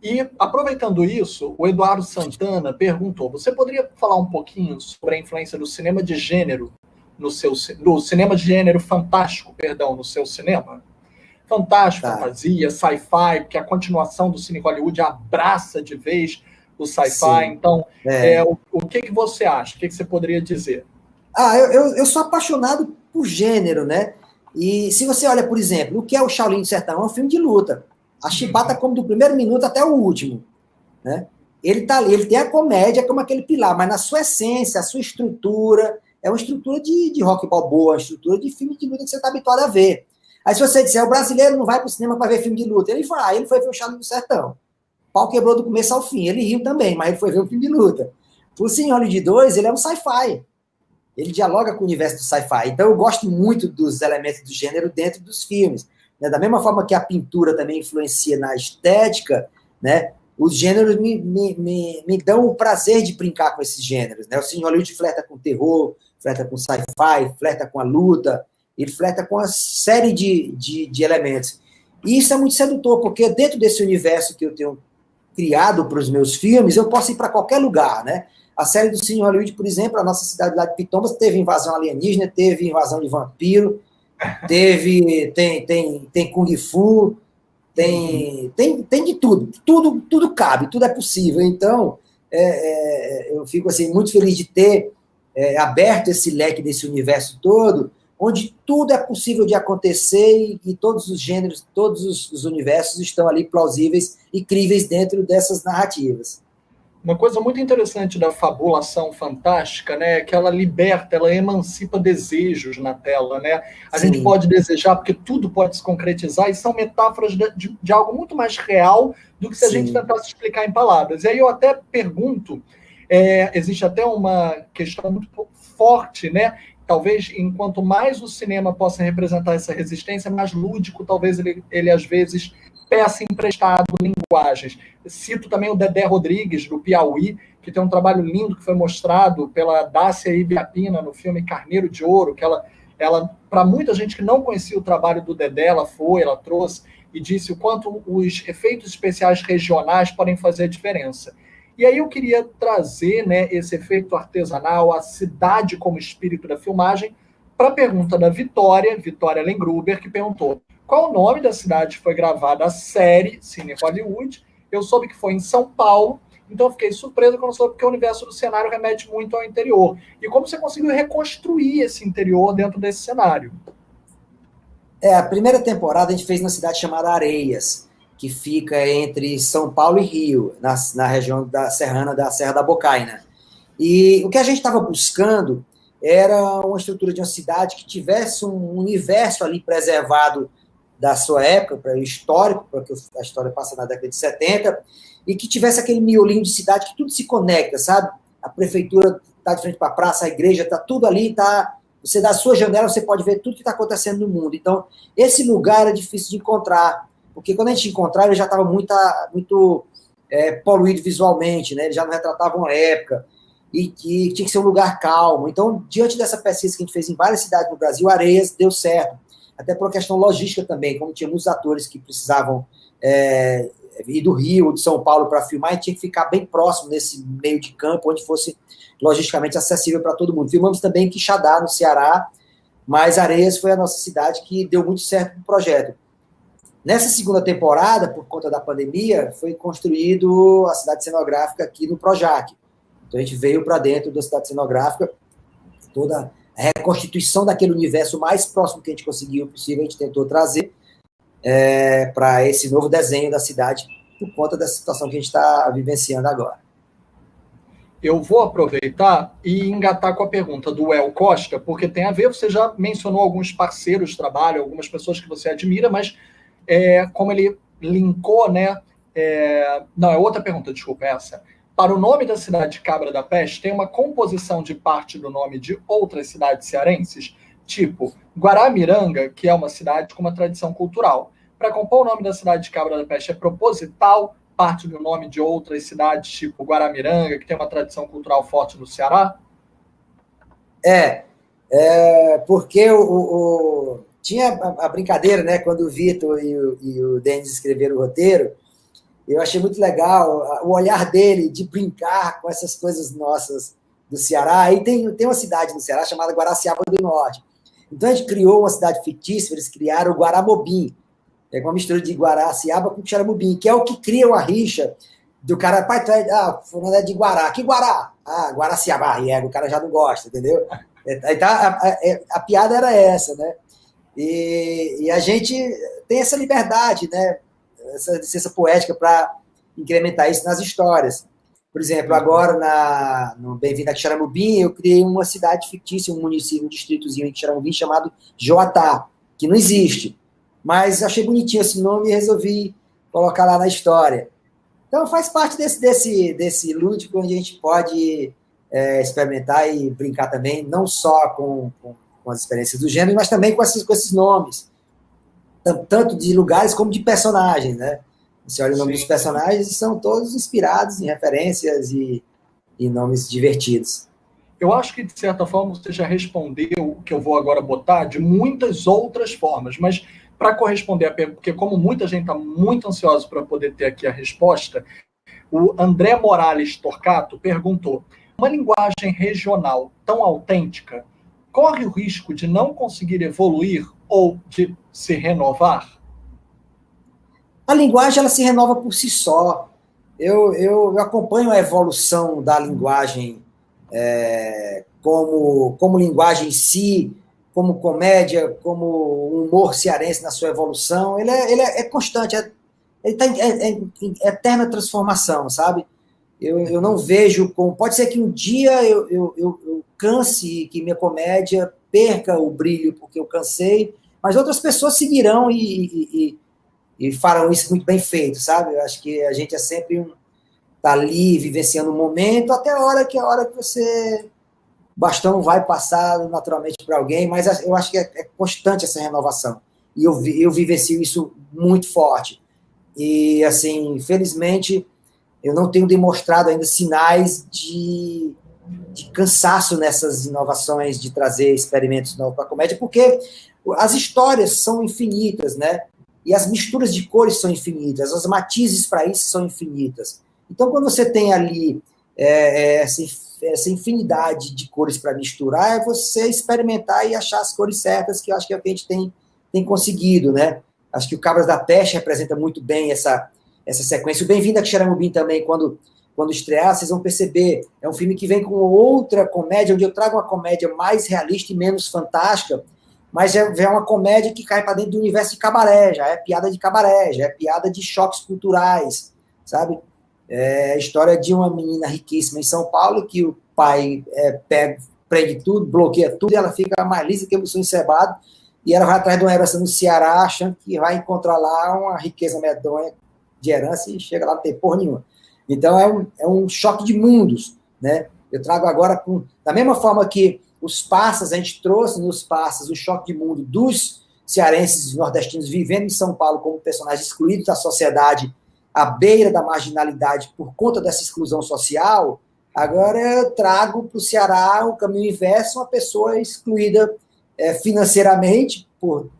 E, aproveitando isso, o Eduardo Santana perguntou, você poderia falar um pouquinho sobre a influência do cinema de gênero do cinema de gênero fantástico, perdão, no seu cinema? Fantástico, fantasia, sci-fi, porque a continuação do Cine Hollywood abraça de vez o sci-fi. Então, o que você acha? O que você poderia dizer? Eu sou apaixonado por gênero, né? E se você olha, por exemplo, o que é o Shaolin do Sertão? É um filme de luta. A Chibata come do primeiro minuto até o último, né? Ele tem a comédia como aquele pilar, mas na sua essência, a sua estrutura, é uma estrutura de rock balboa, uma estrutura de filme de luta que você está habituado a ver. Aí se você disser, o brasileiro não vai para o cinema para ver filme de luta, ele foi ver o Shaolin do Sertão. O pau quebrou do começo ao fim, ele riu também, mas ele foi ver o filme de luta. O Cine Hollywood 2, ele é um sci-fi. Ele dialoga com o universo do sci-fi. Então eu gosto muito dos elementos do gênero dentro dos filmes. Né? Da mesma forma que a pintura também influencia na estética, né? Os gêneros me dão o prazer de brincar com esses gêneros. Né? O Cine Hollywood flerta com terror, flerta com sci-fi, flerta com a luta, ele flerta com uma série de elementos. E isso é muito sedutor, porque dentro desse universo que eu tenho criado para os meus filmes, eu posso ir para qualquer lugar, né? A série do Cine Hollywood, por exemplo, a nossa cidade lá de Pitombas teve invasão alienígena, teve invasão de vampiro, tem Kung Fu, tem de tudo. Tudo cabe, tudo é possível. Então, eu fico assim, muito feliz de ter aberto esse leque desse universo todo, onde tudo é possível de acontecer e todos os gêneros, todos os universos estão ali plausíveis e críveis dentro dessas narrativas. Uma coisa muito interessante da fabulação fantástica, né, é que ela liberta, ela emancipa desejos na tela, né? A gente pode desejar, porque tudo pode se concretizar, e são metáforas de algo muito mais real do que se a gente tentasse explicar em palavras. E aí eu até pergunto, existe até uma questão muito forte, né? Talvez, enquanto mais o cinema possa representar essa resistência, mais lúdico, talvez ele às vezes peça emprestado, linguagens. Cito também o Dedé Rodrigues, do Piauí, que tem um trabalho lindo que foi mostrado pela Dácia Ibiapina no filme Carneiro de Ouro, que ela para muita gente que não conhecia o trabalho do Dedé, ela trouxe e disse o quanto os efeitos especiais regionais podem fazer a diferença. E aí eu queria trazer, né, esse efeito artesanal, a cidade como espírito da filmagem, para a pergunta da Vitória Lengruber, que perguntou qual o nome da cidade que foi gravada a série Cine Hollywood. Eu soube que foi em São Paulo, então eu fiquei surpreso quando soube que o universo do cenário remete muito ao interior. E como você conseguiu reconstruir esse interior dentro desse cenário? A primeira temporada a gente fez na cidade chamada Areias, que fica entre São Paulo e Rio, na região da serrana da Serra da Bocaina. E o que a gente estava buscando era uma estrutura de uma cidade que tivesse um universo ali preservado da sua época, histórico, porque a história passa na década de 70, e que tivesse aquele miolinho de cidade que tudo se conecta, sabe? A prefeitura está de frente para a praça, a igreja, está tudo ali, você da sua janela, você pode ver tudo que está acontecendo no mundo. Então, esse lugar era difícil de encontrar, porque quando a gente encontrava, ele já estava muito poluído visualmente, né? Ele já não retratava uma época, e que tinha que ser um lugar calmo. Então, diante dessa pesquisa que a gente fez em várias cidades do Brasil, Areias deu certo, até por uma questão logística também, como tinha muitos atores que precisavam ir do Rio ou de São Paulo para filmar, e tinha que ficar bem próximo nesse meio de campo, onde fosse logisticamente acessível para todo mundo. Filmamos também em Quixadá, no Ceará, mas Areias foi a nossa cidade que deu muito certo no projeto. Nessa segunda temporada, por conta da pandemia, foi construído a cidade cenográfica aqui no Projac. Então a gente veio para dentro da cidade cenográfica, toda a reconstituição daquele universo mais próximo que a gente conseguiu possível, a gente tentou trazer para esse novo desenho da cidade, por conta da situação que a gente está vivenciando agora. Eu vou aproveitar e engatar com a pergunta do El Costa, porque tem a ver, você já mencionou alguns parceiros de trabalho, algumas pessoas que você admira, mas como ele linkou, né? Não, é outra pergunta, desculpa, essa. Para o nome da cidade de Cabra da Peste, tem uma composição de parte do nome de outras cidades cearenses, tipo Guaramiranga, que é uma cidade com uma tradição cultural. Para compor o nome da cidade de Cabra da Peste, é proposital parte do nome de outras cidades, tipo Guaramiranga, que tem uma tradição cultural forte no Ceará? Porque tinha a brincadeira, né, quando o Vitor e o Denis escreveram o roteiro. Eu achei muito legal o olhar dele de brincar com essas coisas nossas do Ceará. Aí tem uma cidade no Ceará chamada Guaraciaba do Norte. Então a gente criou uma cidade fictícia, eles criaram o Guaramobim. É uma mistura de Guaraciaba com Xaramubim, que é o que cria uma rixa do cara, pai, fulano é de Guará. Que Guará? Guaraciaba, o cara já não gosta, entendeu? A piada era essa, né? E a gente tem essa liberdade, né? Essa licença poética para incrementar isso nas histórias. Por exemplo, agora no Bem-vindo a Xaramubim, eu criei uma cidade fictícia, um município, um distritozinho em Xaramubim chamado Joatá, que não existe. Mas achei bonitinho esse nome e resolvi colocar lá na história. Então faz parte desse lúdico onde a gente pode experimentar e brincar também, não só com as experiências do gênero, mas também com esses nomes. Tanto de lugares como de personagens, né? Você olha o nome dos personagens e são todos inspirados em referências e nomes divertidos. Eu acho que, de certa forma, você já respondeu o que eu vou agora botar de muitas outras formas, mas para corresponder a pergunta, porque como muita gente está muito ansiosa para poder ter aqui a resposta, o André Morales Torcato perguntou: uma linguagem regional tão autêntica corre o risco de não conseguir evoluir ou de se renovar? A linguagem ela se renova por si só. Eu acompanho a evolução da linguagem como linguagem em si, como comédia, como humor cearense na sua evolução. Ele é constante, ele está em eterna transformação, sabe? Eu não vejo como... Pode ser que um dia eu canse, que minha comédia perca o brilho porque eu cansei, mas outras pessoas seguirão e farão isso muito bem feito, sabe? Eu acho que a gente é sempre tá ali vivenciando um momento até a hora que você... O bastão vai passar naturalmente para alguém, mas eu acho que é constante essa renovação. E eu vivencio isso muito forte. E, assim, infelizmente, eu não tenho demonstrado ainda sinais de cansaço nessas inovações, de trazer experimentos novos para a comédia, porque as histórias são infinitas, né? E as misturas de cores são infinitas, as matizes para isso são infinitas. Então, quando você tem ali essa infinidade de cores para misturar, é você experimentar e achar as cores certas, que eu acho que é o que a gente tem conseguido, né? Acho que o Cabras da Peste representa muito bem essa sequência. O Bem-vindo a Xaramubim também, quando estrear, vocês vão perceber, é um filme que vem com outra comédia, onde eu trago uma comédia mais realista e menos fantástica, mas é uma comédia que cai para dentro do universo de cabaré, já é piada de cabaré, já é piada de choques culturais, sabe? É a história de uma menina riquíssima em São Paulo, que o pai prende tudo, bloqueia tudo, e ela fica mais lisa que o buço encebado, e ela vai atrás de uma herança no Ceará, achando que vai encontrar lá uma riqueza medonha de herança, e chega lá não tem porra nenhuma. Então, é um choque de mundos, né? Eu trago agora, da mesma forma que os Passas, a gente trouxe nos Passas o choque de mundo dos cearenses nordestinos vivendo em São Paulo como personagens excluídos da sociedade, à beira da marginalidade por conta dessa exclusão social. Agora eu trago para o Ceará o caminho inverso, uma pessoa excluída financeiramente por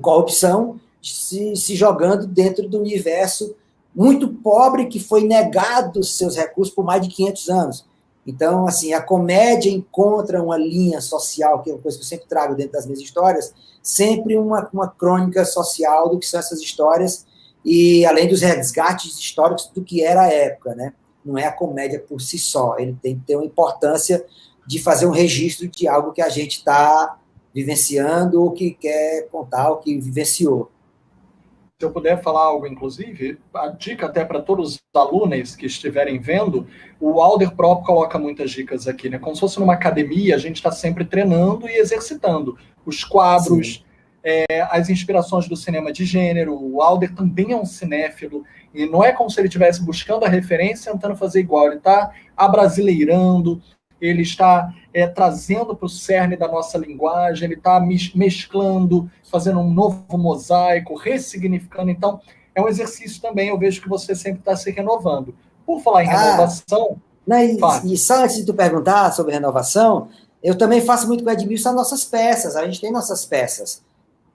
corrupção, se jogando dentro do universo muito pobre, que foi negado seus recursos por mais de 500 anos. Então, assim, a comédia encontra uma linha social, que é uma coisa que eu sempre trago dentro das minhas histórias, sempre uma crônica social do que são essas histórias, e além dos resgates históricos do que era a época, né? Não é a comédia por si só, ele tem que ter uma importância de fazer um registro de algo que a gente está vivenciando, ou que quer contar, ou que vivenciou. Se eu puder falar algo, inclusive, a dica até para todos os alunos que estiverem vendo, o Alder próprio coloca muitas dicas aqui, né? Como se fosse numa academia, a gente está sempre treinando e exercitando os quadros, as inspirações do cinema de gênero. O Alder também é um cinéfilo, e não é como se ele estivesse buscando a referência e tentando fazer igual, ele está abrasileirando, ele está trazendo para o cerne da nossa linguagem, ele está mesclando, fazendo um novo mosaico, ressignificando. Então, é um exercício também, eu vejo que você sempre está se renovando. Por falar em renovação... E só antes de tu perguntar sobre renovação, eu também faço muito com o Edmilson as nossas peças. A gente tem nossas peças,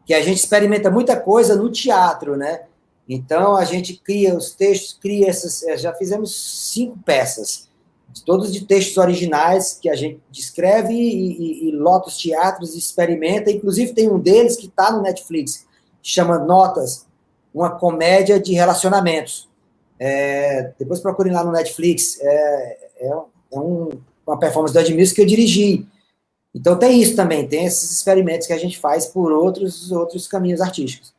que a gente experimenta muita coisa no teatro, né? Então, a gente cria os textos, cria essas... Já fizemos 5 peças, todos de textos originais que a gente descreve e lota os teatros, experimenta. Inclusive, tem um deles que está no Netflix, chama Notas, uma comédia de relacionamentos. Depois procurem lá no Netflix. Uma performance do Edmilson que eu dirigi. Então, tem isso também, tem esses experimentos que a gente faz por outros caminhos artísticos.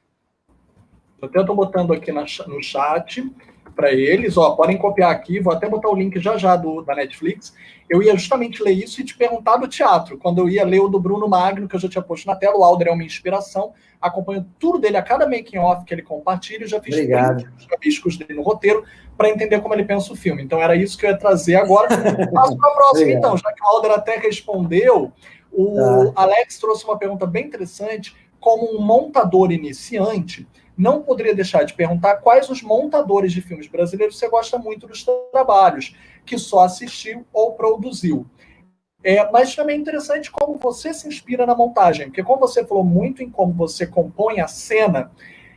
Eu até estou botando aqui no chat para eles, podem copiar aqui, vou até botar o link já da Netflix. Eu ia justamente ler isso e te perguntar do teatro, quando eu ia ler o do Bruno Magno, que eu já tinha posto na tela. O Alder é uma inspiração, acompanho tudo dele, a cada making-off que ele compartilha, já fiz os rabiscos dele no roteiro, para entender como ele pensa o filme. Então era isso que eu ia trazer agora. Passo para a próxima, então, já que o Alder até respondeu. Alex trouxe uma pergunta bem interessante, como um montador iniciante, não poderia deixar de perguntar quais os montadores de filmes brasileiros você gosta muito dos trabalhos, que só assistiu ou produziu. Mas também é interessante como você se inspira na montagem, porque como você falou muito em como você compõe a cena,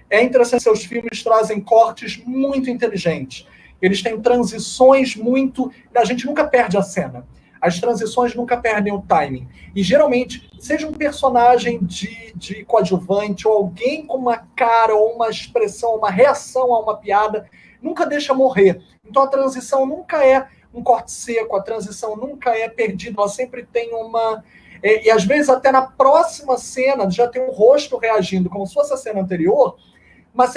é interessante que seus filmes trazem cortes muito inteligentes. Eles têm transições muito... A gente nunca perde a cena. As transições nunca perdem o timing. E, geralmente, seja um personagem de coadjuvante ou alguém com uma cara ou uma expressão, uma reação a uma piada, nunca deixa morrer. Então, a transição nunca é um corte seco, a transição nunca é perdida, ela sempre tem uma... E, às vezes, até na próxima cena, já tem um rosto reagindo, como se fosse a cena anterior, mas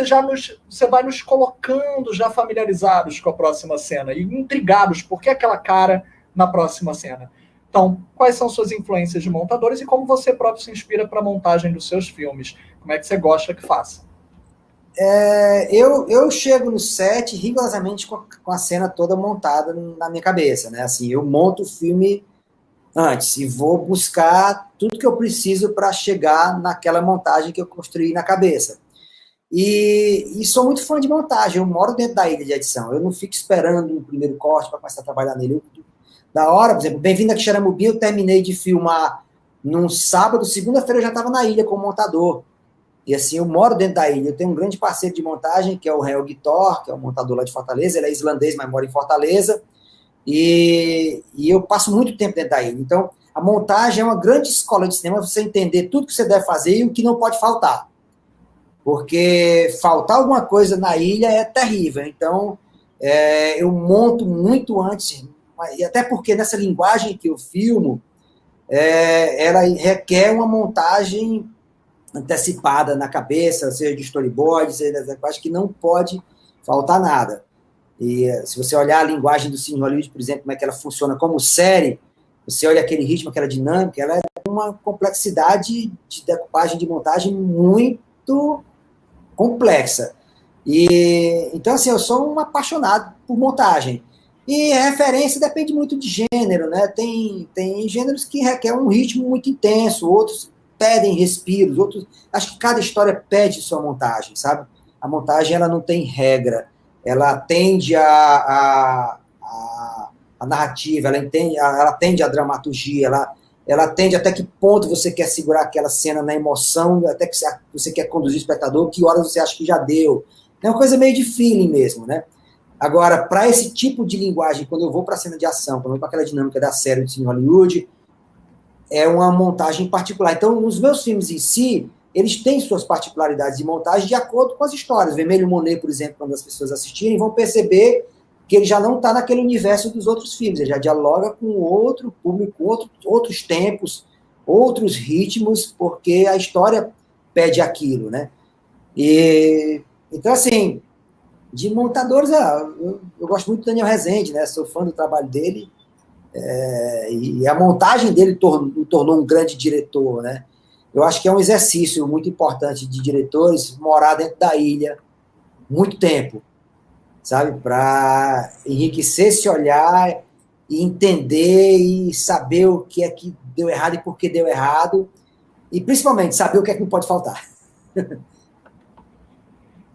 você vai nos colocando já familiarizados com a próxima cena e intrigados por que aquela cara na próxima cena. Então, quais são suas influências de montadores e como você próprio se inspira para a montagem dos seus filmes? Como é que você gosta que faça? Eu chego no set rigorosamente com a cena toda montada na minha cabeça, né? Assim, eu monto o filme antes e vou buscar tudo que eu preciso para chegar naquela montagem que eu construí na cabeça. E sou muito fã de montagem, eu moro dentro da ilha de edição, eu não fico esperando o primeiro corte para começar a trabalhar nele. Da hora, por exemplo, Bem-vindo a Quixeramobim, eu terminei de filmar num sábado, segunda-feira eu já estava na ilha como montador. E assim, eu moro dentro da ilha, eu tenho um grande parceiro de montagem, que é o Real Guitor, que é um montador lá de Fortaleza, ele é islandês, mas mora em Fortaleza, e eu passo muito tempo dentro da ilha. Então, a montagem é uma grande escola de cinema, você entender tudo que você deve fazer e o que não pode faltar. Porque faltar alguma coisa na ilha é terrível. Então, eu monto muito antes, e até porque nessa linguagem que eu filmo, ela requer uma montagem antecipada na cabeça, seja de storyboard, seja de acho que não pode faltar nada. E se você olhar a linguagem do Cine Hollywood, por exemplo, como é que ela funciona como série, você olha aquele ritmo, aquela dinâmica, ela é uma complexidade de decupagem, de montagem muito complexa. E então, assim, eu sou um apaixonado por montagem. E referência depende muito de gênero, né? Tem gêneros que requerem um ritmo muito intenso, outros pedem respiros, outros... Acho que cada história pede sua montagem, sabe? A montagem, ela não tem regra. Ela atende a narrativa, ela atende a dramaturgia, ela atende até que ponto você quer segurar aquela cena na emoção, até que você quer conduzir o espectador, que horas você acha que já deu. É uma coisa meio de feeling mesmo, né? Agora, para esse tipo de linguagem, quando eu vou para a cena de ação, quando eu vou para aquela dinâmica da série de Cine Hollywood, é uma montagem particular. Então, os meus filmes em si, eles têm suas particularidades de montagem de acordo com as histórias. Vermelho Monet, por exemplo, quando as pessoas assistirem, vão perceber que ele já não está naquele universo dos outros filmes, ele já dialoga com outro público, outros tempos, outros ritmos, porque a história pede aquilo, né? E, então, assim, de montadores, eu gosto muito do Daniel Rezende, né? Sou fã do trabalho dele, e a montagem dele o tornou um grande diretor, né? Eu acho que é um exercício muito importante de diretores morar dentro da ilha muito tempo, sabe? Para enriquecer esse olhar e entender e saber o que é que deu errado e por que deu errado, e principalmente saber o que é que não pode faltar.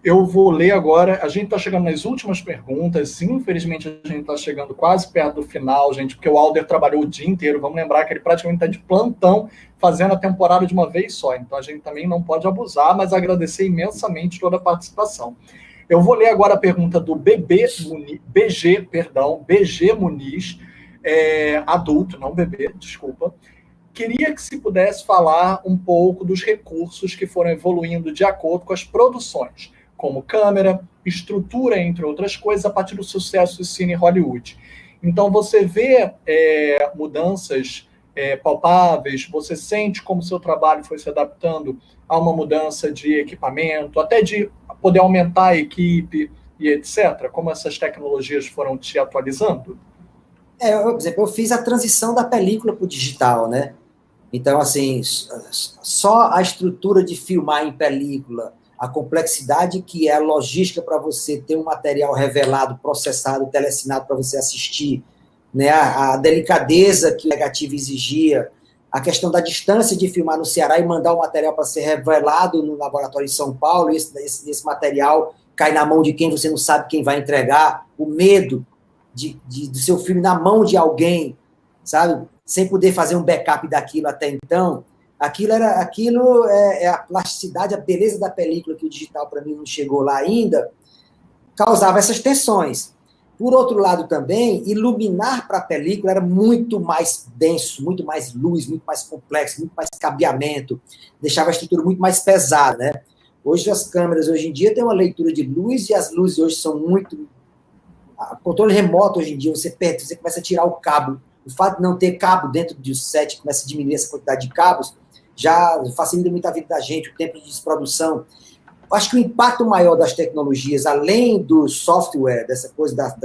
Eu vou ler agora, a gente está chegando nas últimas perguntas, infelizmente a gente está chegando quase perto do final, gente, porque o Alder trabalhou o dia inteiro, vamos lembrar que ele praticamente está de plantão, fazendo a temporada de uma vez só, então a gente também não pode abusar, mas agradecer imensamente toda a participação. Eu vou ler agora a pergunta do BG Muniz, adulto, não bebê, desculpa. Queria que se pudesse falar um pouco dos recursos que foram evoluindo de acordo com as produções, como câmera, estrutura, entre outras coisas, a partir do sucesso do Cine Hollywood. Então, você vê mudanças palpáveis, você sente como seu trabalho foi se adaptando a uma mudança de equipamento, até de poder aumentar a equipe e etc. Como essas tecnologias foram te atualizando? Por exemplo, eu fiz a transição da película para o digital, né? Então, assim, só a estrutura de filmar em película, a complexidade que é a logística para você ter um material revelado, processado, telecinado para você assistir, né? A delicadeza que o negativo exigia, a questão da distância de filmar no Ceará e mandar o material para ser revelado no laboratório em São Paulo, e esse material cai na mão de quem você não sabe quem vai entregar, o medo do seu filme na mão de alguém, sabe? Sem poder fazer um backup daquilo até então. Aquilo é a plasticidade, a beleza da película, que o digital, para mim, não chegou lá ainda, causava essas tensões. Por outro lado, também, iluminar para a película era muito mais denso, muito mais luz, muito mais complexo, muito mais cabeamento, deixava a estrutura muito mais pesada, né? Hoje, as câmeras, hoje em dia, têm uma leitura de luz, e as luzes hoje são muito... Controle remoto, hoje em dia, você começa a tirar o cabo. O fato de não ter cabo dentro do set, começa a diminuir essa quantidade de cabos, já facilita muito a vida da gente, o tempo de produção. Acho que o impacto maior das tecnologias, além do software, dessa coisa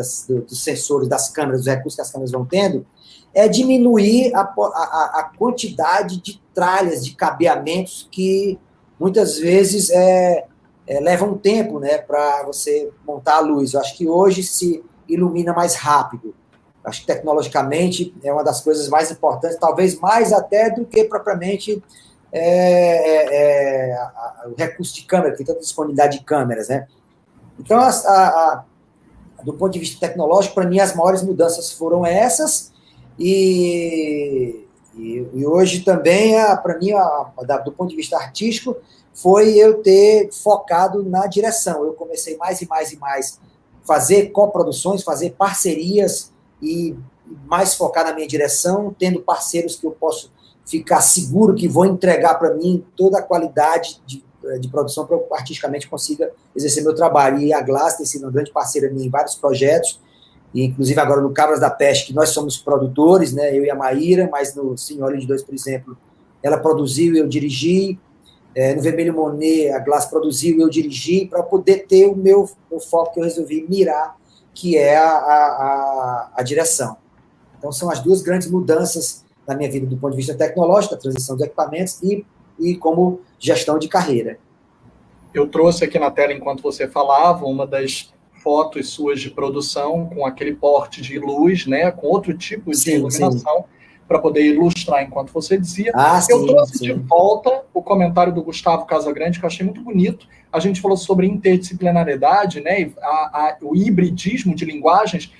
dos sensores, das câmeras, dos recursos que as câmeras vão tendo, é diminuir a quantidade de tralhas, de cabeamentos que muitas vezes levam tempo, né, para você montar a luz. Eu acho que hoje se ilumina mais rápido. Acho que tecnologicamente é uma das coisas mais importantes, talvez mais até do que propriamente o recurso de câmera, tem tanta disponibilidade de câmeras, né? Então, do ponto de vista tecnológico, para mim, as maiores mudanças foram essas, e hoje também, para mim, do ponto de vista artístico, foi eu ter focado na direção. Eu comecei mais e mais e mais fazer coproduções, fazer parcerias e mais focar na minha direção, tendo parceiros que eu posso ficar seguro que vão entregar para mim toda a qualidade de produção para que eu artisticamente consiga exercer meu trabalho. E a Glass tem sido uma grande parceira minha em vários projetos, e inclusive agora no Cabras da Peste, que nós somos produtores, né, eu e a Maíra, mas no Senhora de Dois, por exemplo, ela produziu e eu dirigi. No Vermelho Monet, a Glass produziu e eu dirigi, para poder ter o meu foco que eu resolvi mirar, que é a direção. Então, são as duas grandes mudanças na minha vida do ponto de vista tecnológico, a transição de equipamentos e como gestão de carreira. Eu trouxe aqui na tela, enquanto você falava, uma das fotos suas de produção com aquele porte de luz, né, com outro tipo de iluminação, para poder ilustrar enquanto você dizia. Eu trouxe de volta o comentário do Gustavo Casagrande, que eu achei muito bonito. A gente falou sobre interdisciplinariedade, né, o hibridismo de linguagens,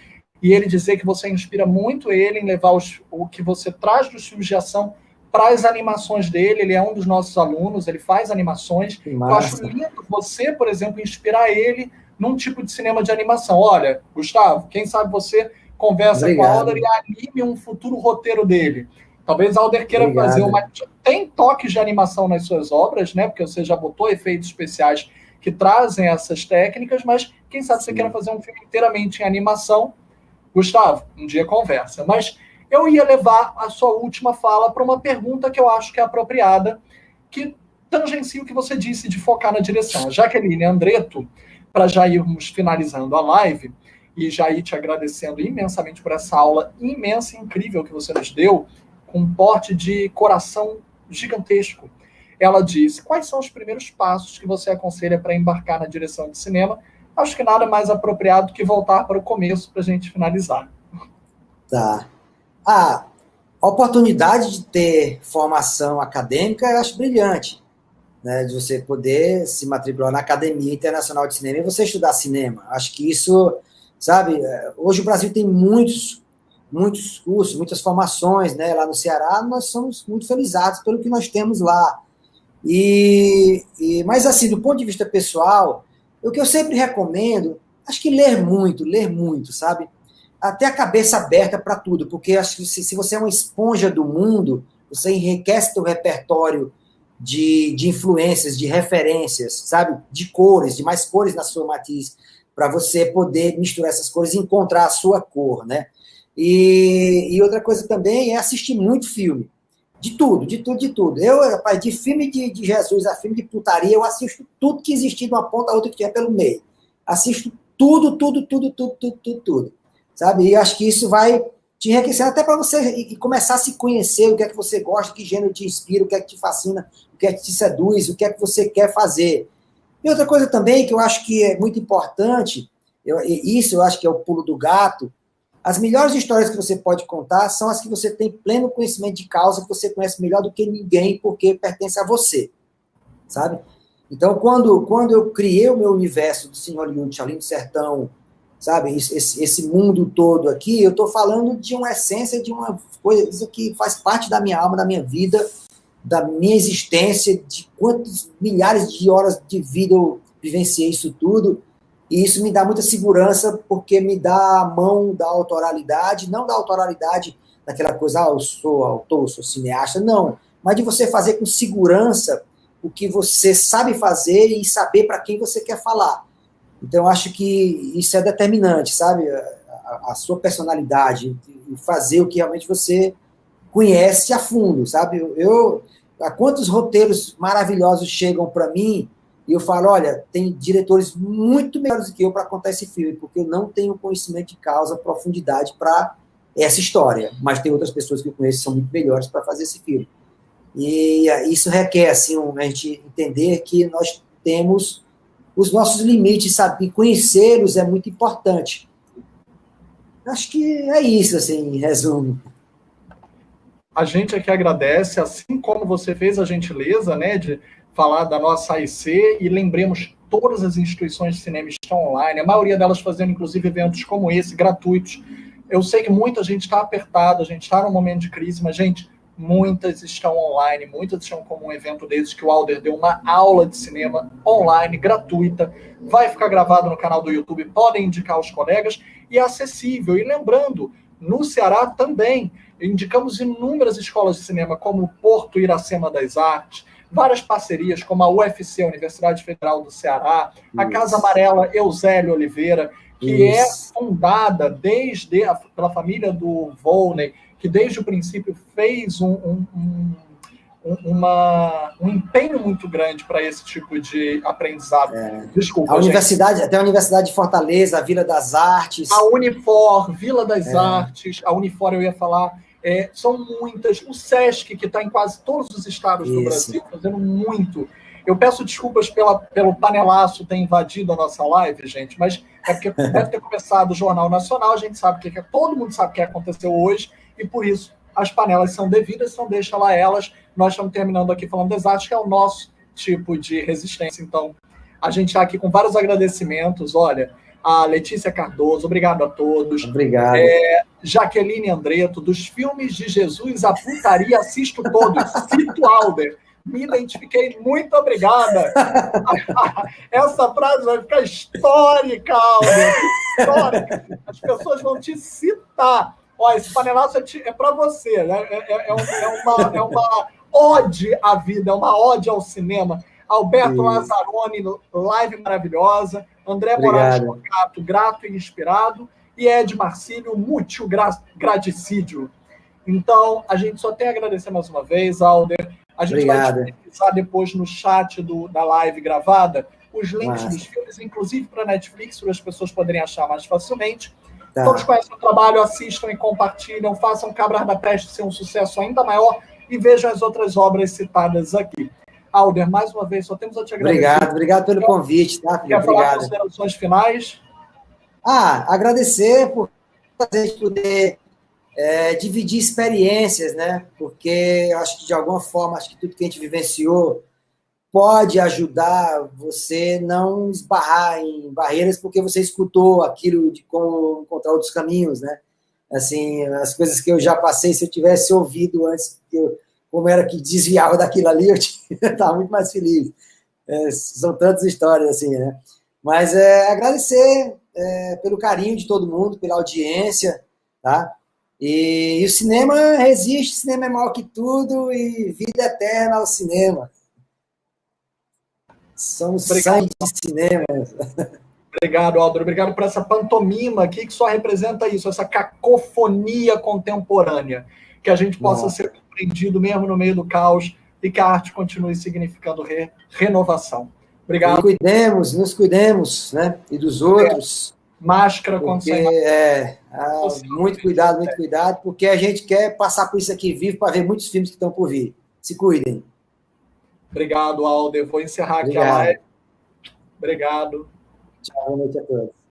e ele dizer que você inspira muito ele em levar o que você traz dos filmes de ação para as animações dele. Ele é um dos nossos alunos, ele faz animações. Eu acho lindo você, por exemplo, inspirar ele num tipo de cinema de animação. Olha, Gustavo, quem sabe você conversa com a Alder e anime um futuro roteiro dele. Talvez a Alder queira fazer uma... Tem toques de animação nas suas obras, né? Porque você já botou efeitos especiais que trazem essas técnicas, mas quem sabe você queira fazer um filme inteiramente em animação. Gustavo, um dia conversa. Mas eu ia levar a sua última fala para uma pergunta que eu acho que é apropriada, que tangencia o que você disse de focar na direção. A Jaqueline Andretto, para já irmos finalizando a live, e já ir te agradecendo imensamente por essa aula imensa e incrível que você nos deu, com um porte de coração gigantesco. Ela diz: quais são os primeiros passos que você aconselha para embarcar na direção de cinema? Acho que nada mais apropriado que voltar para o começo para a gente finalizar. Tá. A oportunidade de ter formação acadêmica eu acho brilhante, né, de você poder se matricular na Academia Internacional de Cinema e você estudar cinema. Acho que isso... Sabe, hoje o Brasil tem muitos cursos, muitas formações, né? Lá no Ceará nós somos muito felizardos pelo que nós temos lá. Mas assim, do ponto de vista pessoal, o que eu sempre recomendo, acho que ler muito, sabe? Até a cabeça aberta para tudo, porque acho que se você é uma esponja do mundo, você enriquece seu repertório de influências, de referências, sabe? De cores, de mais cores na sua matriz, para você poder misturar essas cores e encontrar a sua cor, né? E outra coisa também é assistir muito filme. De tudo. Eu, rapaz, de filme de Jesus a filme de putaria, eu assisto tudo que existia de uma ponta a outra que tinha pelo meio. Assisto tudo. Sabe? E acho que isso vai te enriquecer até para você começar a se conhecer, o que é que você gosta, que gênero te inspira, o que é que te fascina, o que é que te seduz, o que é que você quer fazer. E outra coisa também que eu acho que é muito importante, eu acho que é o pulo do gato, as melhores histórias que você pode contar são as que você tem pleno conhecimento de causa, que você conhece melhor do que ninguém, porque pertence a você, sabe? Então, quando eu criei o meu universo do Cine Hollywood, Charlinho do Sertão, sabe, esse mundo todo aqui, eu estou falando de uma essência, de uma coisa que faz parte da minha alma, da minha vida, da minha existência, de quantas milhares de horas de vida eu vivenciei isso tudo, e isso me dá muita segurança, porque me dá a mão da autoralidade, não da autoralidade daquela coisa, eu sou autor, sou cineasta, não, mas de você fazer com segurança o que você sabe fazer e saber para quem você quer falar. Então, eu acho que isso é determinante, sabe? A sua personalidade, e fazer o que realmente você conhece a fundo, sabe? Há quantos roteiros maravilhosos chegam para mim e eu falo, olha, tem diretores muito melhores do que eu para contar esse filme, porque eu não tenho conhecimento de causa, profundidade para essa história, mas tem outras pessoas que eu conheço que são muito melhores para fazer esse filme. E isso requer, assim, a gente entender que nós temos os nossos limites, sabe? E conhecê-los é muito importante. Acho que é isso, assim, em resumo. A gente aqui agradece, assim como você fez a gentileza, né, de falar da nossa AIC, e lembremos, todas as instituições de cinema estão online, a maioria delas fazendo, inclusive, eventos como esse, gratuitos. Eu sei que muita gente está apertada, a gente está num momento de crise, mas, gente, muitas estão online, muitas estão como um evento desses, que o Alder deu uma aula de cinema online, gratuita, vai ficar gravado no canal do YouTube, podem indicar aos colegas, e é acessível. E lembrando, no Ceará também, indicamos inúmeras escolas de cinema, como o Porto Iracema das Artes, várias parcerias, como a UFC, a Universidade Federal do Ceará, a Casa Amarela Eusélio Oliveira, que é fundada pela família do Volney, que desde o princípio fez um empenho muito grande para esse tipo de aprendizado. Desculpa, a universidade, até a Universidade de Fortaleza, a Vila das Artes. A Unifor, Vila das Artes, a Unifor eu ia falar, são muitas. O SESC, que está em quase todos os estados do Brasil, fazendo muito. Eu peço desculpas pelo panelaço ter invadido a nossa live, gente, mas é porque deve ter começado o Jornal Nacional, a gente sabe todo mundo sabe o que aconteceu hoje, e por isso as panelas são devidas, então deixa lá elas. Nós estamos terminando aqui falando das artes, que é o nosso tipo de resistência. Então, a gente está aqui com vários agradecimentos. Olha, a Letícia Cardoso, obrigado a todos. Obrigado. Jaqueline Andreto, dos filmes de Jesus à putaria, assisto todos. Cito Alder. Me identifiquei, muito obrigada. Essa frase vai ficar histórica, Alder. Histórica. As pessoas vão te citar. Ó, esse panelaço é para você, né? É uma ode à vida, é uma ode ao cinema. Alberto Lazzaroni, live maravilhosa. André Moraes Tocato, grato e inspirado. E Ed Marcílio, mútil gradicídio. Então, a gente só tem a agradecer mais uma vez, Alder. A gente vai disponibilizar depois no chat da live gravada os links dos filmes, inclusive para a Netflix, para as pessoas poderem achar mais facilmente. Todos conhecem o trabalho, assistam e compartilham, façam Cabras da Peste ser um sucesso ainda maior e vejam as outras obras citadas aqui. Alder, mais uma vez, só temos a te agradecer. Obrigado pelo convite, tá, Felipe? Quer falar considerações finais? Agradecer por a gente poder dividir experiências, né? Porque eu acho que, de alguma forma, acho que tudo que a gente vivenciou pode ajudar você não esbarrar em barreiras, porque você escutou aquilo de como encontrar outros caminhos, né? Assim, as coisas que eu já passei, se eu tivesse ouvido antes, como era que desviava daquilo ali, eu estava muito mais feliz. São tantas histórias assim, né? Mas agradecer pelo carinho de todo mundo, pela audiência, tá? E o cinema resiste, o cinema é maior que tudo e vida eterna ao cinema. Somos sangue de cinema. Obrigado, Alder. Obrigado por essa pantomima aqui, que só representa isso, essa cacofonia contemporânea. Que a gente possa ser compreendido mesmo no meio do caos e que a arte continue significando renovação. Obrigado. Nos cuidemos, né? E dos outros. Máscara quando sair. Muito cuidado, porque a gente quer passar por isso aqui vivo para ver muitos filmes que estão por vir. Se cuidem. Obrigado, Alder. Vou encerrar aqui a live. Obrigado. Tchau, boa noite a todos.